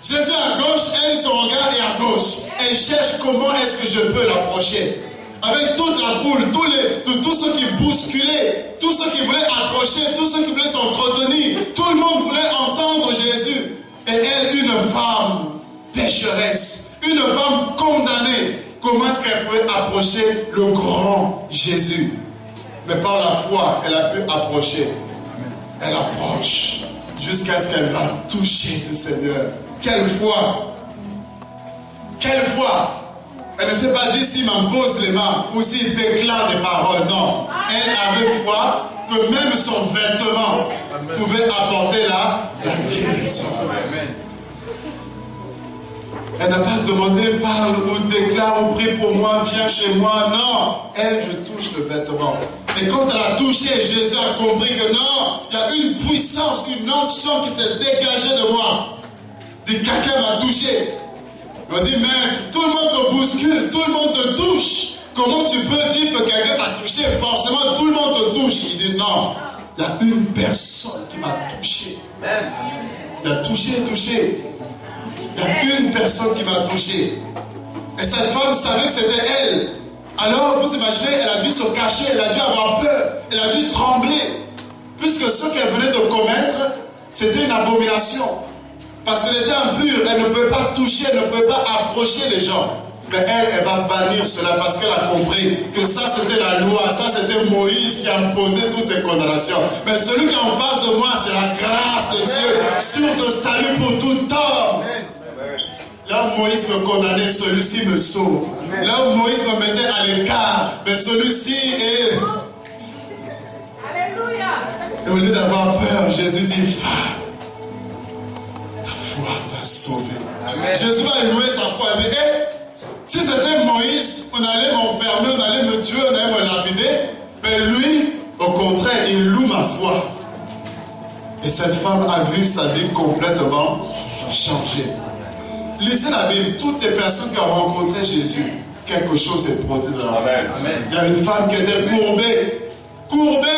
Jésus à gauche, elle, son regard est à gauche. Elle cherche comment est-ce que je peux l'approcher. Avec toute la foule, tous ceux qui bousculaient, tous ceux qui voulaient approcher, tous ceux qui voulaient s'entretenir, tout le monde voulait entendre Jésus. Et elle, une femme pécheresse, une femme condamnée, comment est-ce qu'elle pouvait approcher le grand Jésus? Mais par la foi, elle a pu approcher. Elle approche jusqu'à ce qu'elle va toucher le Seigneur. Quelle foi! Quelle foi! Elle ne s'est pas dit s'il m'impose les mains ou s'il déclare des paroles. Non. Elle avait foi que même son vêtement pouvait apporter la guérison. Elle n'a pas demandé parle ou déclare ou prie pour moi, viens chez moi. Non. Elle, je touche le vêtement. Et quand elle a touché, Jésus a compris que non, il y a une puissance, une onction qui s'est dégagée de moi. Dit quelqu'un m'a touché. Il m'a dit, maître, tout le monde te bouscule, tout le monde te touche. Comment tu peux dire que quelqu'un t'a touché? Forcément, tout le monde te touche. Il dit, non, il y a une personne qui m'a touché. Il a touché. Il y a une personne qui m'a touché. Et cette femme savait que c'était elle. Alors, vous imaginez, elle a dû se cacher, elle a dû avoir peur, elle a dû trembler. Puisque ce qu'elle venait de commettre, c'était une abomination. Parce qu'elle était impure, elle ne peut pas toucher, elle ne peut pas approcher les gens. Mais elle va bannir cela parce qu'elle a compris que ça c'était la loi, ça c'était Moïse qui a imposé toutes ces condamnations. Mais celui qui est en face de moi, c'est la grâce de Dieu, sur de salut pour tout homme. Là où Moïse me condamnait, celui-ci me sauve. Là où Moïse me mettait à l'écart, mais celui-ci est... Alléluia. Et au lieu d'avoir peur, Jésus dit, femme, foi t'a sauvé. Amen. Jésus va louer sa foi. Il dit, si c'était Moïse, on allait m'enfermer, on allait me tuer, on allait me lapider. Mais lui, au contraire, il loue ma foi. Et cette femme a vu sa vie complètement changer. Lisez la Bible, toutes les personnes qui ont rencontré Jésus, quelque chose est produit dans leur vie. Il y a une femme qui était courbée.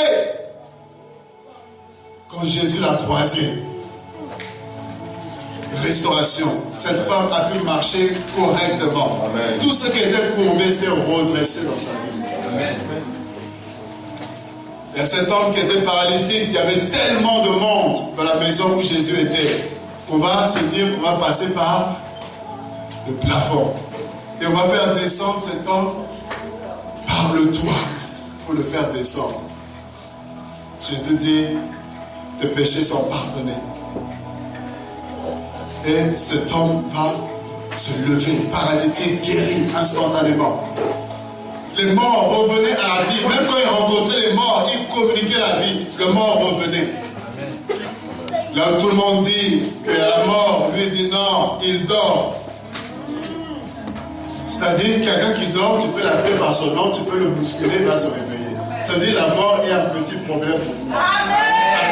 Quand Jésus l'a croisée, restauration. Cette femme a pu marcher correctement. Amen. Tout ce qui était courbé s'est redressé dans sa vie. Amen. Il y a cet homme qui était paralytique, il y avait tellement de monde dans la maison où Jésus était, qu'on va se dire qu'on va passer par le plafond. Et on va faire descendre cet homme par le toit pour le faire descendre. Jésus dit, tes péchés sont pardonnés. Et cet homme va se lever, paralytique, guéri instantanément. Les morts revenaient à la vie. Même quand il rencontrait les morts, il communiquait la vie. Le mort revenait. Là où tout le monde dit que la mort, lui dit non, il dort. C'est-à-dire, quelqu'un qui dort, tu peux l'appeler par son nom, tu peux le bousculer, il va se réveiller. C'est-à-dire, la mort est un petit problème pour moi.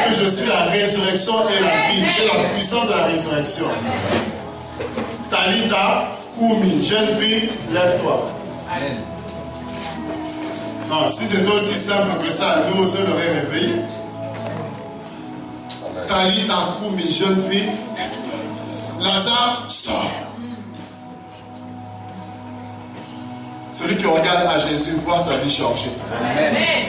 Parce que je suis la résurrection et la vie. J'ai la puissance de la résurrection. Talita, Koumi, jeune fille, lève-toi. Non, si c'était aussi simple que ça, nous aussi on l'aurait réveillé. Talita, Koumi, jeune fille, Lazare, sort. Celui qui regarde à Jésus voit sa vie changer. Amen.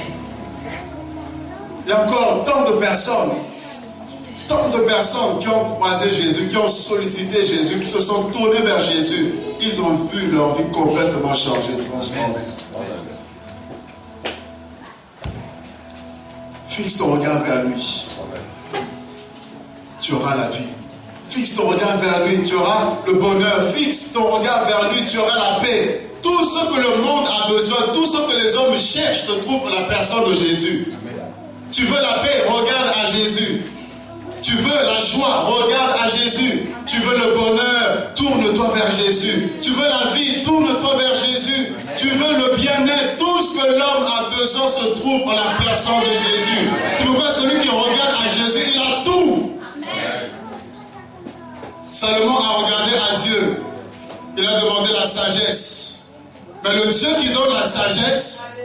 Il y a encore tant de personnes qui ont croisé Jésus, qui ont sollicité Jésus, qui se sont tournés vers Jésus. Ils ont vu leur vie complètement changer, transformée. Fixe ton regard vers lui. Tu auras la vie. Fixe ton regard vers lui, tu auras le bonheur. Fixe ton regard vers lui, tu auras la paix. Tout ce que le monde a besoin, tout ce que les hommes cherchent se trouve dans la personne de Jésus. Tu veux la paix, regarde à Jésus. Tu veux la joie, regarde à Jésus. Tu veux le bonheur, tourne-toi vers Jésus. Tu veux la vie, tourne-toi vers Jésus. Tu veux le bien-être, tout ce que l'homme a besoin se trouve dans la personne de Jésus. Si vous voyez celui qui regarde à Jésus, il a tout. Salomon a regardé à Dieu. Il a demandé la sagesse. Mais le Dieu qui donne la sagesse,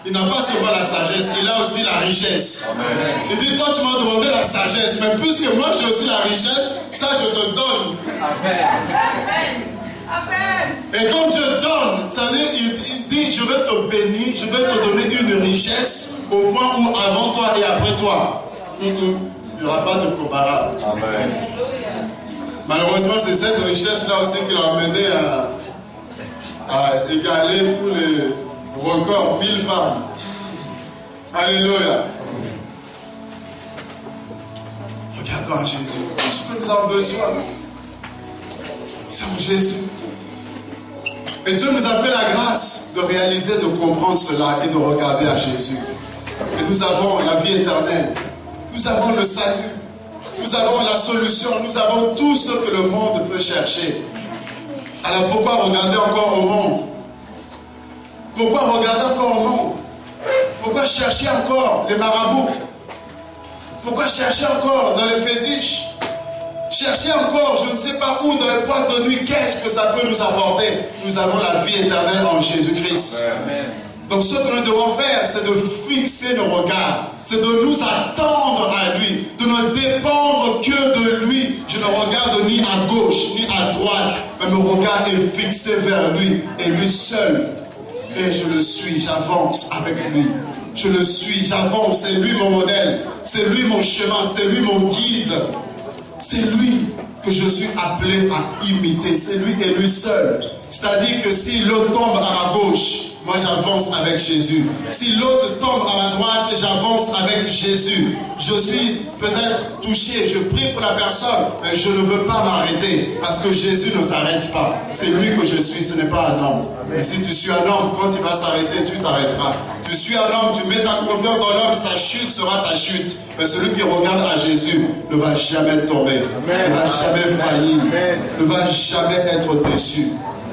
il n'a pas seulement la sagesse, il a aussi la richesse. Amen. Il dit, toi tu m'as demandé la sagesse, mais puisque moi j'ai aussi la richesse, ça je te donne. Amen. Et quand Dieu donne, ça veut dire, il dit, je vais te bénir, je vais te donner une richesse au point où avant toi et après toi, il n'y aura pas de comparable. Amen. Malheureusement, c'est cette richesse-là aussi qui l'a amené à égaler tous les records, 1000 femmes. Alléluia. Regarde-toi à Jésus. Ce que nous avons besoin, c'est en Jésus. Et Dieu nous a fait la grâce de réaliser, de comprendre cela et de regarder à Jésus. Et nous avons la vie éternelle. Nous avons le salut. Nous avons la solution. Nous avons tout ce que le monde peut chercher. Alors pourquoi regarder encore au monde? Pourquoi regarder encore au monde? Pourquoi chercher encore les marabouts? Pourquoi chercher encore dans les fétiches? Chercher encore, je ne sais pas où, dans les boîtes de nuit, qu'est-ce que ça peut nous apporter? Nous avons la vie éternelle en Jésus-Christ. Donc ce que nous devons faire, c'est de fixer nos regards, c'est de nous attendre à lui, de ne dépendre que de lui. Je ne regarde ni à gauche, ni à droite, mais mon regard est fixé vers lui, et lui seul. Et je le suis, j'avance avec lui. Je le suis, j'avance, c'est lui mon modèle, c'est lui mon chemin, c'est lui mon guide. C'est lui que je suis appelé à imiter, c'est lui et lui seul. C'est-à-dire que si l'autre tombe à ma gauche, moi j'avance avec Jésus. Si l'autre tombe à ma droite, j'avance avec Jésus. Je suis peut-être touché, je prie pour la personne, mais je ne veux pas m'arrêter parce que Jésus ne s'arrête pas. C'est lui que je suis, ce n'est pas un homme. Et si tu suis un homme, quand il va s'arrêter, tu t'arrêteras. Tu suis un homme, tu mets ta confiance dans l'homme, sa chute sera ta chute. Mais celui qui regarde à Jésus ne va jamais tomber, ne va jamais faillir, ne va jamais être déçu.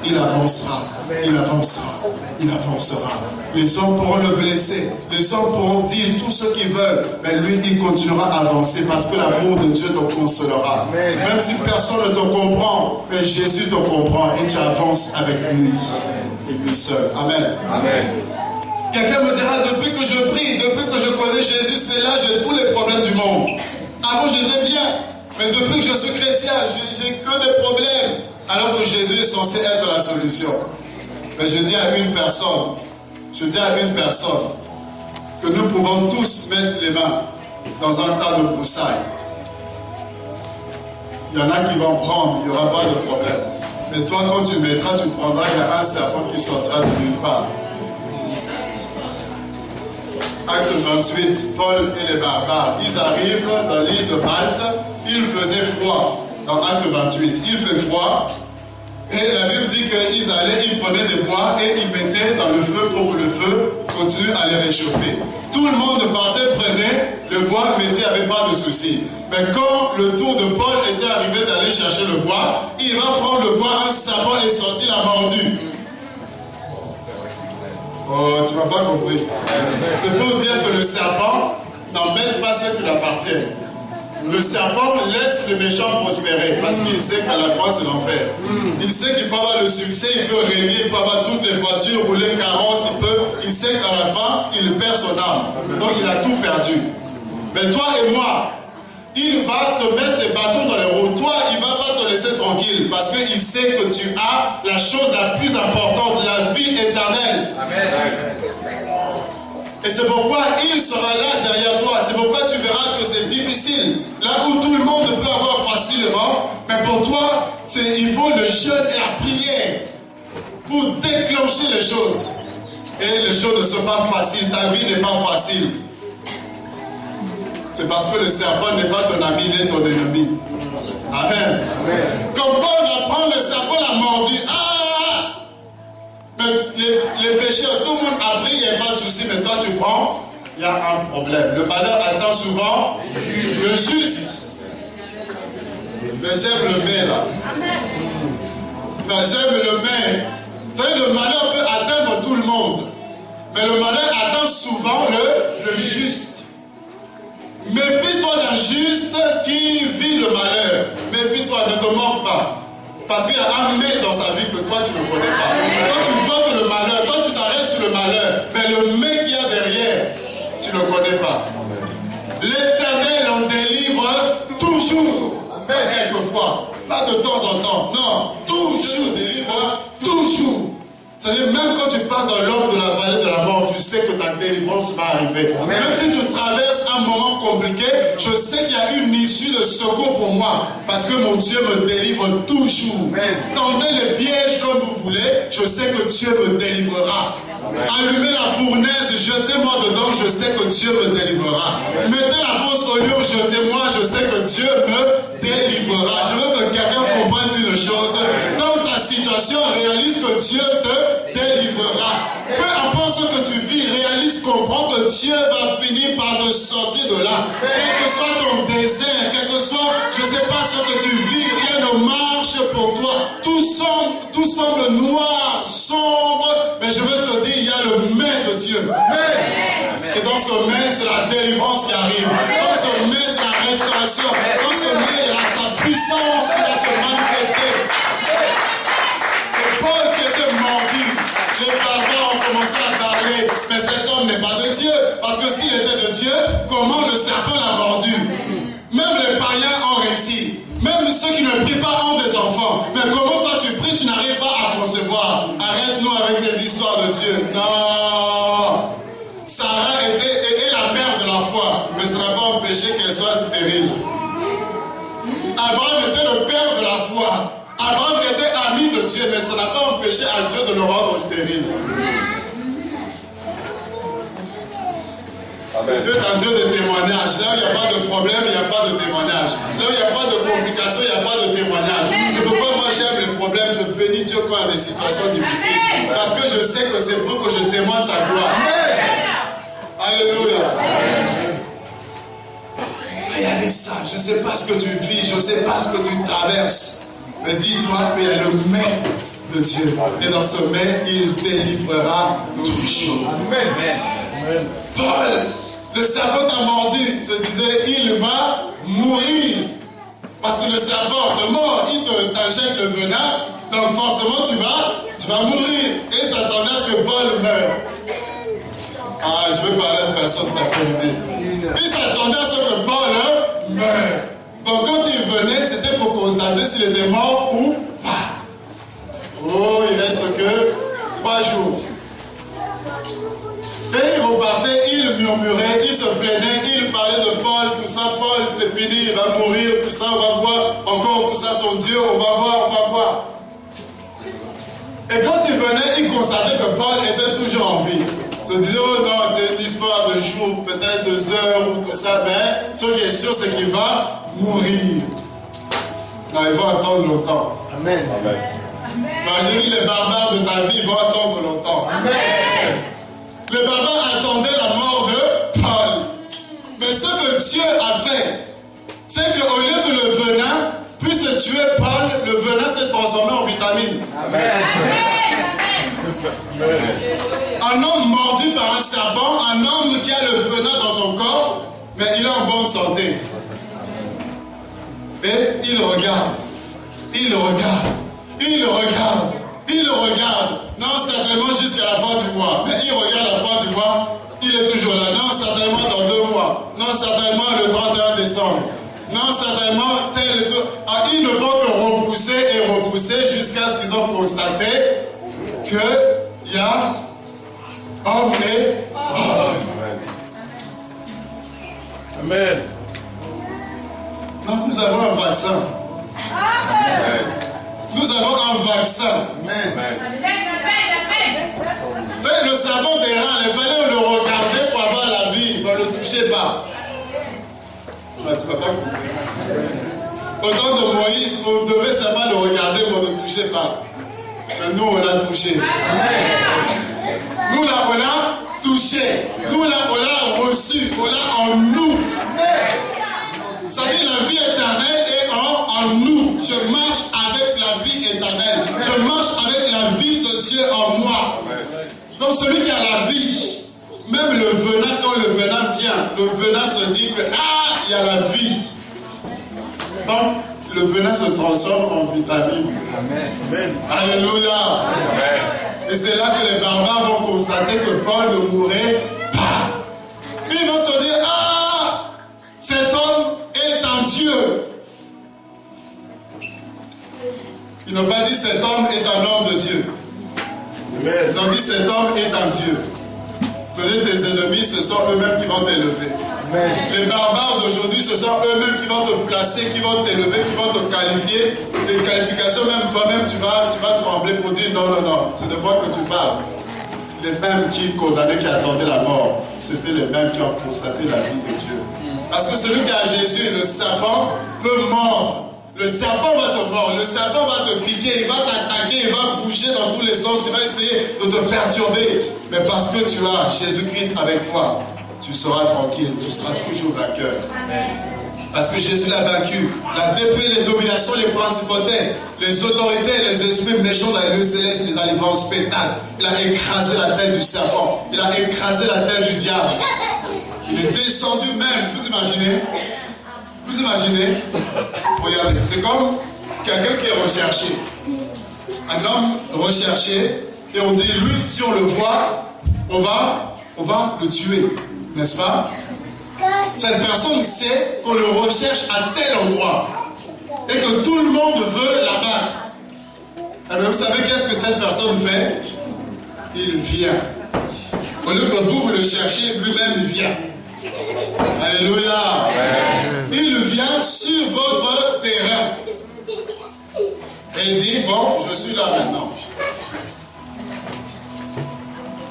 Il avancera, il avancera, il avancera. Les hommes pourront le blesser, les hommes pourront dire tout ce qu'ils veulent, mais lui, il continuera à avancer parce que l'amour de Dieu te consolera. Même si personne ne te comprend, mais Jésus te comprend et tu avances avec lui et lui seul. Amen. Amen. Quelqu'un me dira, depuis que je prie, depuis que je connais Jésus, c'est là j'ai tous les problèmes du monde. Avant j'étais bien, mais depuis que je suis chrétien, j'ai que des problèmes. Alors que Jésus est censé être la solution. Mais je dis à une personne, que nous pouvons tous mettre les mains dans un tas de broussailles. Il y en a qui vont prendre, il n'y aura pas de problème. Mais toi, quand tu mettras, tu prendras, il y a un serpent qui sortira de nulle part. Acte 28, Paul et les barbares, ils arrivent dans l'île de Malte, il faisait froid. Dans Acte 28, il fait froid, et la Bible dit qu'ils allaient, ils prenaient des bois et ils mettaient dans le feu pour que le feu continue à les réchauffer. Tout le monde partait, prenait le bois, mettait, il n'y avait pas de souci. Mais quand le tour de Paul était arrivé d'aller chercher le bois, il va prendre le bois, un serpent est sorti, l'a mordu. Oh, tu n'as pas compris. C'est pour dire que le serpent n'embête pas ceux qui lui appartiennent. Le serpent laisse les méchants prospérer parce qu'il sait qu'à la fin c'est l'enfer. Il sait qu'il peut avoir le succès, il peut régner, il peut avoir toutes les voitures, rouler carrosse, il sait qu'à la fin il perd son âme. Donc il a tout perdu. Mais toi et moi, il va te mettre des bâtons dans les roues. Toi, il ne va pas te laisser tranquille parce qu'il sait que tu as la chose la plus importante, la vie éternelle. Amen. Et c'est pourquoi il sera là derrière toi. C'est pourquoi tu verras que c'est difficile. Là où tout le monde peut avoir facilement, mais pour toi, il faut le jeûne et la prière pour déclencher les choses. Et les choses ne sont pas faciles. Ta vie n'est pas facile. C'est parce que le serpent n'est pas ton ami, il est ton ennemi. Amen. Comme Paul va prendre le serpent, l'a mordu. Mais les pécheurs, tout le monde a pris, il n'y a pas de souci, mais toi tu prends, il y a un problème. Le malheur attend souvent le juste. Mais j'aime le mais là. Mais j'aime le mais. Vous savez, le malheur peut atteindre tout le monde. Mais le malheur attend souvent le juste. Méfie-toi d'un juste qui vit le malheur. Méfie-toi, ne te moque pas. Parce qu'il y a un mais dans sa vie que toi tu ne connais pas. Toi tu vois que le malheur, toi tu t'arrêtes sur le malheur, mais le mais qu'il y a derrière, tu ne connais pas. L'Éternel en délivre toujours. Pas quelquefois, pas de temps en temps. Non, toujours délivre, toujours. C'est-à-dire, même quand tu pars dans l'ombre de la vallée de la mort, tu sais que ta délivrance va arriver. Amen. Même si tu traverses un moment compliqué, je sais qu'il y a une issue de secours pour moi. Parce que mon Dieu me délivre toujours. Amen. Tendez les pièges comme vous voulez, je sais que Dieu me délivrera. Amen. Allumez la fournaise, jetez-moi dedans, je sais que Dieu me délivrera. Amen. Mettez la fosse au lion, jetez-moi, je sais que Dieu me délivrera. Je veux que quelqu'un comprenne une chose. Dans ta situation, réalise que Dieu te délivrera. Peu importe ce que tu vis, réalise, comprends que Dieu va finir par te sortir de là. Quel que soit ton désert, quel que soit, je ne sais pas ce que tu vis, rien ne marche pour toi. Tout semble noir, sombre, mais je veux te dire, il y a le mais de Dieu. Et dans ce mais, c'est la délivrance qui arrive. Dans ce mais, c'est la restauration. Dans ce mais, il y a sa puissance qui va se manifester. Et Paul qui était mordu, les barbares ont commencé à parler, mais cet homme n'est pas de Dieu. Parce que s'il était de Dieu, comment le serpent l'a mordu? Même les païens ont réussi. Même ceux qui ne prient pas ont des enfants. Mais comment toi tu pries, tu n'arrives pas à concevoir? Arrête-nous avec des histoires de Dieu. Non. Sarah est la mère de la foi, mais ça n'a pas empêché qu'elle soit stérile. Abraham était le père de la foi. Abraham était ami de Dieu, mais ça n'a pas empêché à Dieu de le rendre stérile. Amen. Dieu est un Dieu de témoignage. Là où il n'y a pas de problème, il n'y a pas de témoignage. Là où il n'y a pas de complications, il n'y a pas de témoignage. C'est pourquoi moi j'aime les problèmes, je bénis Dieu quand il y a des situations difficiles. Parce que je sais que c'est pour que je témoigne sa gloire. Alléluia. Regardez ça, je ne sais pas ce que tu vis, je ne sais pas ce que tu traverses. Mais dis-toi qu'il y a le mais de Dieu. Et dans ce mais, il délivrera toujours. Amen. Paul, le serpent t'a mordu, se disait, il va mourir. Parce que le serpent te mord, il t'injecte le venin, donc forcément tu vas mourir. Et il s'attendait à ce que Paul meure. Ah, je veux parler à une personne cet après-midi. Il s'attendait à ce que Paul meure. Donc quand il venait, c'était pour constater s'il était mort ou pas. Oh, il reste que 3 jours. Et il repartait, il murmurait, il se plaignait, il parlait de Paul, tout ça, Paul, c'est fini, il va mourir, tout ça, on va voir, encore tout ça, son Dieu, on va voir. Et quand il venait, il constatait que Paul était toujours en vie. Il se disait, oh non, c'est une histoire de jours, peut-être 2 heures ou tout ça, mais ce qui est sûr, c'est qu'il va mourir. Non, il va attendre longtemps. Amen. Imaginez les barbares de ta vie, ils vont attendre longtemps. Amen. Les barbares attendaient la mort de Paul. Mais ce que Dieu a fait, c'est qu'au lieu que le venin puisse tuer Paul, le venin s'est transformé en vitamine. Amen. Un homme mordu par un serpent, un homme qui a le venin dans son corps, mais il est en bonne santé. Et il regarde. Non, certainement jusqu'à la fin du mois. Mais il regarde la fin du mois, il est toujours là. Non, certainement dans 2 mois. Non, certainement le 31 décembre. Non, certainement, tel et tout. Ah, ils ne vont que repousser et repousser jusqu'à ce qu'ils ont constaté qu'il y a homme et homme. Amen. Non, nous avons un vaccin. Amen. Nous avons un vaccin. Amen. Tu sais, le serpent des reins, il fallait le regarder pour avoir la vie. On ne le touchez pas. Ah, tu ne vas pas comprendre. Au temps de Moïse, on devait seulement le regarder, mais on ne touchait pas. Mais nous, on l'a touché. Nous, là, on l'a touché. Nous, là, on l'a reçu. On l'a en nous. C'est-à-dire la vie éternelle est en nous. Je marche avec la vie éternelle. Je marche avec la vie de Dieu en moi. Donc celui qui a la vie, même le venin, quand le venin vient, le venin se dit que il y a la vie. Donc le venin se transforme en vitamine. Amen. Alléluia. Amen. Et c'est là que les barbares vont constater que Paul ne mourrait pas. Puis ils vont se dire, cet homme est un Dieu. Ils n'ont pas dit cet homme est un homme de Dieu. Ils ont dit cet homme est un Dieu. C'est-à-dire tes ennemis, ce sont eux-mêmes qui vont t'élever. Les barbares d'aujourd'hui, ce sont eux-mêmes qui vont te placer, qui vont t'élever, qui vont te qualifier. Des qualifications, même toi-même, tu vas trembler pour dire non, non, non, c'est de moi que tu parles. Les mêmes qui condamnaient, qui attendaient la mort, c'était les mêmes qui ont constaté la vie de Dieu. Parce que celui qui a Jésus, le serpent, peut mordre. Le serpent va te mordre, le serpent va te piquer, il va t'attaquer, il va bouger dans tous les sens, il va essayer de te perturber. Mais parce que tu as Jésus-Christ avec toi, tu seras tranquille, tu seras toujours vainqueur. Parce que Jésus l'a vaincu. La dépouille, les dominations, les principautés, les autorités, les esprits méchants dans les lieux célestes, les a livrés en spectacle. Il a écrasé la tête du serpent. Il a écrasé la tête du diable. Il est descendu même, vous imaginez? Vous imaginez? Regardez, c'est comme quelqu'un qui est recherché. Un homme recherché, et on dit, lui, si on le voit, on va le tuer, n'est-ce pas? Cette personne sait qu'on le recherche à tel endroit et que tout le monde veut l'abattre. Et vous savez qu'est-ce que cette personne fait? Il vient. Au lieu que vous le cherchez, lui-même il vient. Alléluia. Il vient sur votre terrain. Et il dit, bon, je suis là maintenant.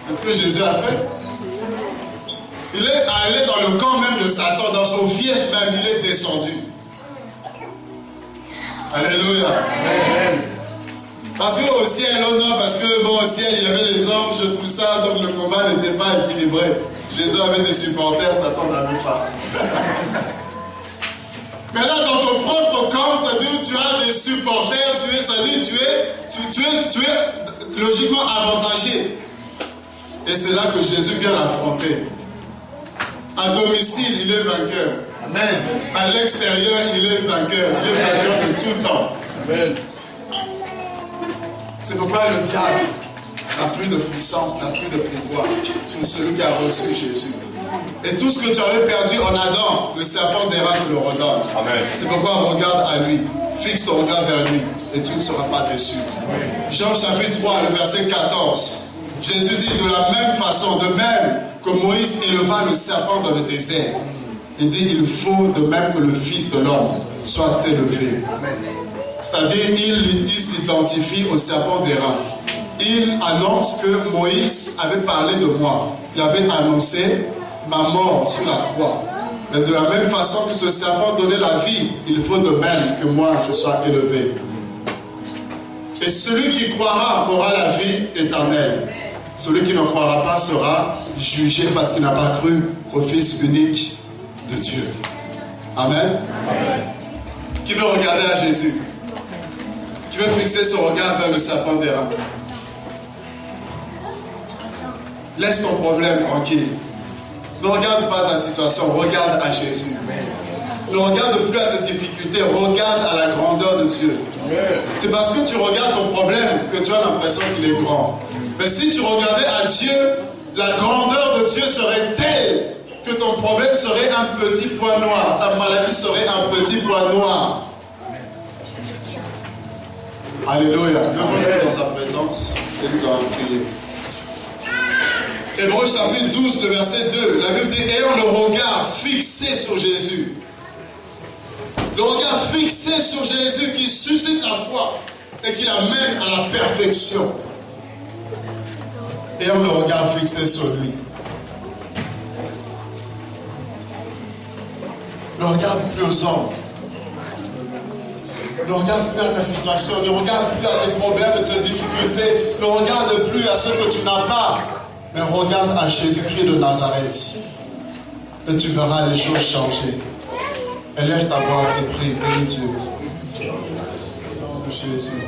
C'est ce que Jésus a fait. Il est allé dans le camp même de Satan, dans son fief même, il est descendu. Alléluia. Amen. Parce qu'au ciel, oh non, parce que bon, au ciel, il y avait les anges, tout ça, donc le combat n'était pas équilibré. Jésus avait des supporters, Satan n'avait pas. Mais là, dans ton propre camp, c'est-à-dire tu as des supporters, tu es logiquement avantagé. Et c'est là que Jésus vient l'affronter. À domicile, il est vainqueur. Amen. À l'extérieur, il est vainqueur. Il est vainqueur de tout le temps. Amen. C'est pourquoi le diable n'a plus de puissance, n'a plus de pouvoir sur celui qui a reçu Jésus. Et tout ce que tu avais perdu en Adam, le serpent des reins te le redonne. Amen. C'est pourquoi regarde à lui, fixe ton regard vers lui, et tu ne seras pas déçu. Amen. Jean chapitre 3, le verset 14. Jésus dit de la même façon, de même que Moïse éleva le serpent dans le désert. Il dit il faut de même que le Fils de l'homme soit élevé. C'est-à-dire il s'identifie au serpent des reins. Il annonce que Moïse avait parlé de moi. Il avait annoncé ma mort sur la croix. Mais de la même façon que ce serpent donnait la vie, il faut de même que moi je sois élevé. Et celui qui croira aura la vie éternelle. Celui qui ne croira pas sera jugé parce qu'il n'a pas cru au Fils unique de Dieu. Amen. Amen. Qui veut regarder à Jésus? Qui veut fixer son regard vers le serpent des reins? Laisse ton problème tranquille. Ne regarde pas ta situation, regarde à Jésus. Ne regarde plus à tes difficultés, regarde à la grandeur de Dieu. C'est parce que tu regardes ton problème que tu as l'impression qu'il est grand. Mais si tu regardais à Dieu, la grandeur de Dieu serait telle que ton problème serait un petit point noir, ta maladie serait un petit point noir. Alléluia. Levons-nous dans sa présence et nous allons prier. Hébreux chapitre 12, le verset 2, la Bible dit, ayant le regard fixé sur Jésus. Le regard fixé sur Jésus qui suscite la foi et qui l'amène à la perfection. Ayant le regard fixé sur lui. Ne regarde plus aux hommes. Ne regarde plus à ta situation. Ne regarde plus à tes problèmes et tes difficultés. Ne regarde plus à ce que tu n'as pas. Mais regarde à Jésus-Christ de Nazareth. Et tu verras les choses changer. Élève ta voix et prie, bénis Dieu. Au nom de Jésus.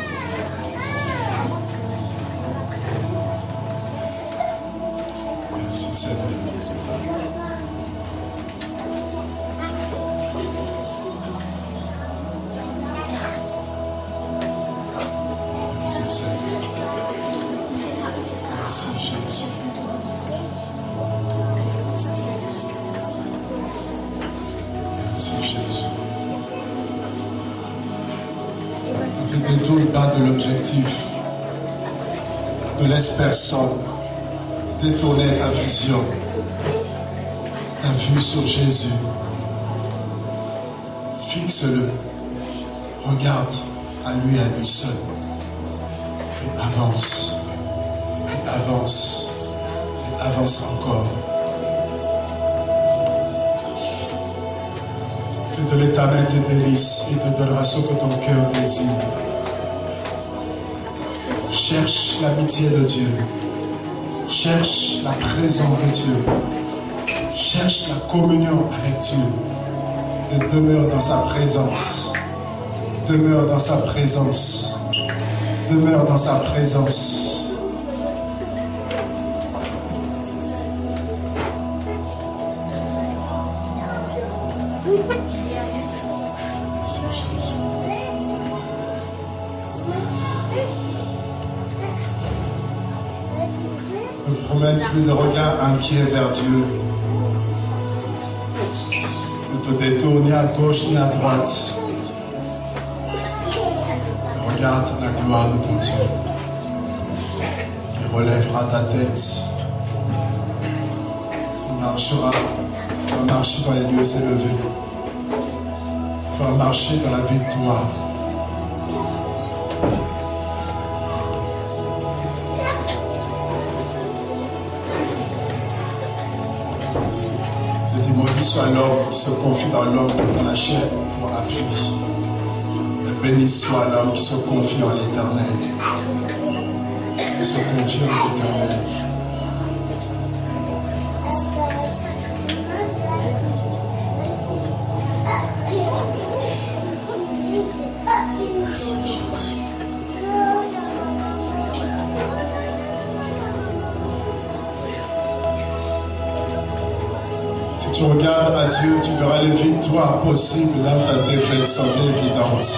Merci Seigneur. Merci Seigneur. Merci Jésus. Merci Jésus. Ne te détourne pas de l'objectif. Ne laisse personne détourner ta vision, ta vue sur Jésus. Fixe-le. Regarde à lui seul. Et avance. Et avance. Et avance encore. Que de l'Éternel te délice et te donnera ce que ton cœur désire. Cherche l'amitié de Dieu. Cherche la présence de Dieu. Cherche la communion avec Dieu. Et demeure dans sa présence. Demeure dans sa présence. Demeure dans sa présence. Merci Jésus. Ne promène plus de regard inquiet vers Dieu. Ne te détourne ni à gauche ni à droite. Regarde la gloire de ton Dieu qui relèvera ta tête. Tu vas marcher dans les lieux élevés. Tu vas marcher dans la victoire. Le démoni soit l'homme qui se confie dans l'homme, dans la chair, pour appui. Béni soit l'homme qui se confie en l'Éternel. Qui se confie en l'Éternel. Merci Jésus. Si tu regardes à Dieu, tu verras les victoires possibles là où ta défaite semble évidente.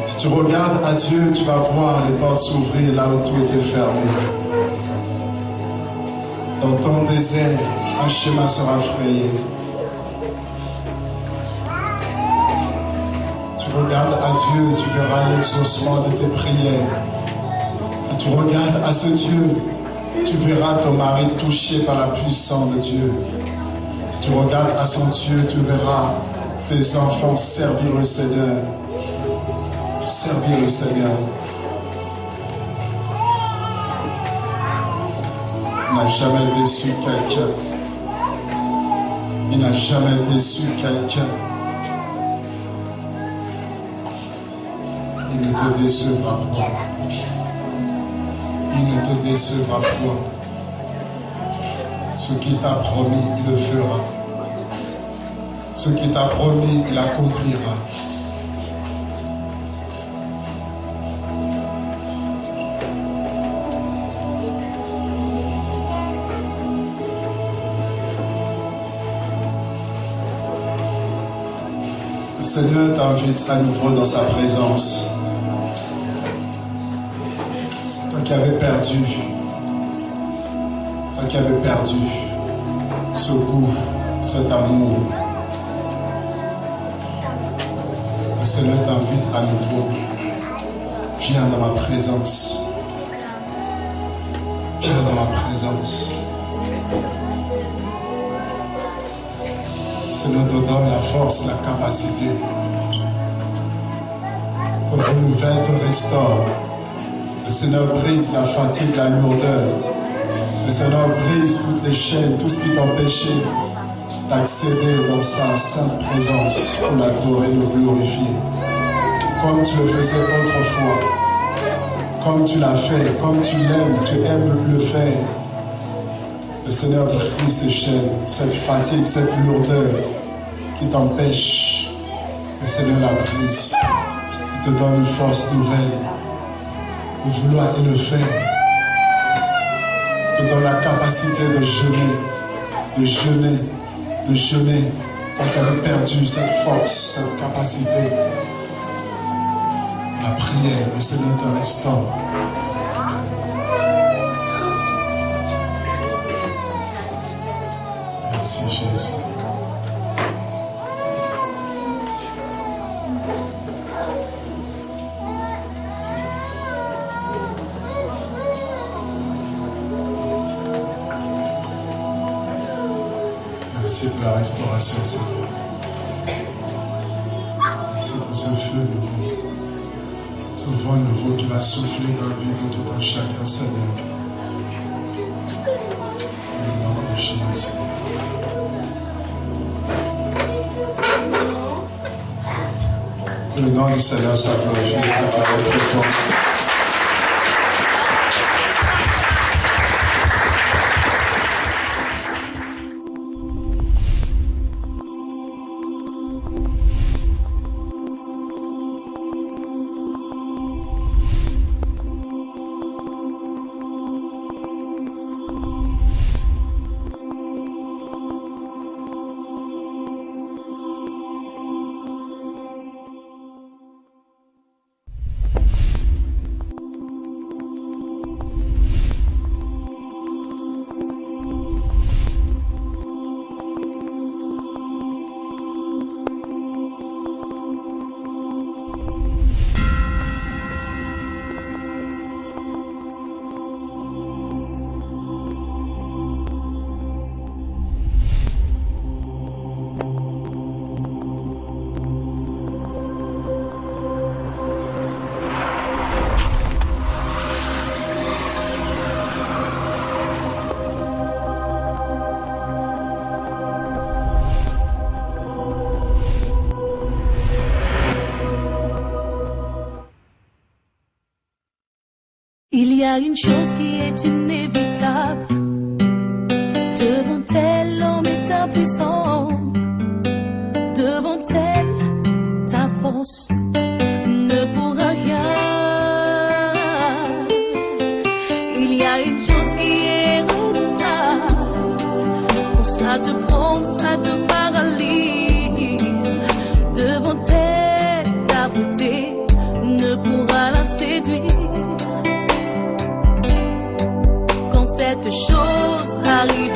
Si tu regardes à Dieu, tu vas voir les portes s'ouvrir là où tout était fermé. Dans ton désert, un chemin sera frayé. Tu regardes à Dieu, tu verras l'exaucement de tes prières. Si tu regardes à ce Dieu, tu verras ton mari touché par la puissance de Dieu. Si tu regardes à son Dieu, tu verras tes enfants servir le Seigneur. Servir le Seigneur. Il n'a jamais déçu quelqu'un. Il n'a jamais déçu quelqu'un. Il ne te décevra pas. Il ne te décevra pas. Ce qu'il t'a promis, il le fera. Ce qu'il t'a promis, il accomplira. Le Seigneur t'invite à nouveau dans sa présence. Toi qui avais perdu. Toi qui avais perdu. ce goût, cet amour. Le Seigneur t'invite à nouveau. Viens dans ma présence. Viens dans ma présence. Le Seigneur te donne la force, la capacité. Te renouvelle, te restaure. Le Seigneur brise la fatigue, la lourdeur. Le Seigneur brise toutes les chaînes, tout ce qui t'empêchait d'accéder dans sa sainte présence pour l'adorer et le glorifier. Comme tu le faisais autrefois, comme tu l'as fait, comme tu l'aimes, tu aimes le faire. Le Seigneur brise ces chaînes, cette fatigue, cette lourdeur qui t'empêche. Le Seigneur la brise. Il te donne une force nouvelle de vouloir et le faire. Il te donne la capacité de jeûner, de jeûner, de jeûner. Quand tu avais perdu cette force, cette capacité. La prière, le Seigneur te restaure. Merci Jésus. Merci pour la restauration, Seigneur. Merci pour ce feu nouveau. Ce vent nouveau qui va souffler dans la vie de tout un chacun, Seigneur. Au nom de Jésus. Que le nom du Seigneur soit glorifié à travers le feu. Il y a une chose qui est inévitable. Devant elle, l'homme est impuissant. Devant elle, ta force ne pourra rien. Il y a une chose qui est redoutable. Pour ça te prend, ça te paralyse. Devant elle, ta beauté ne pourra la séduire. Cette chose arrive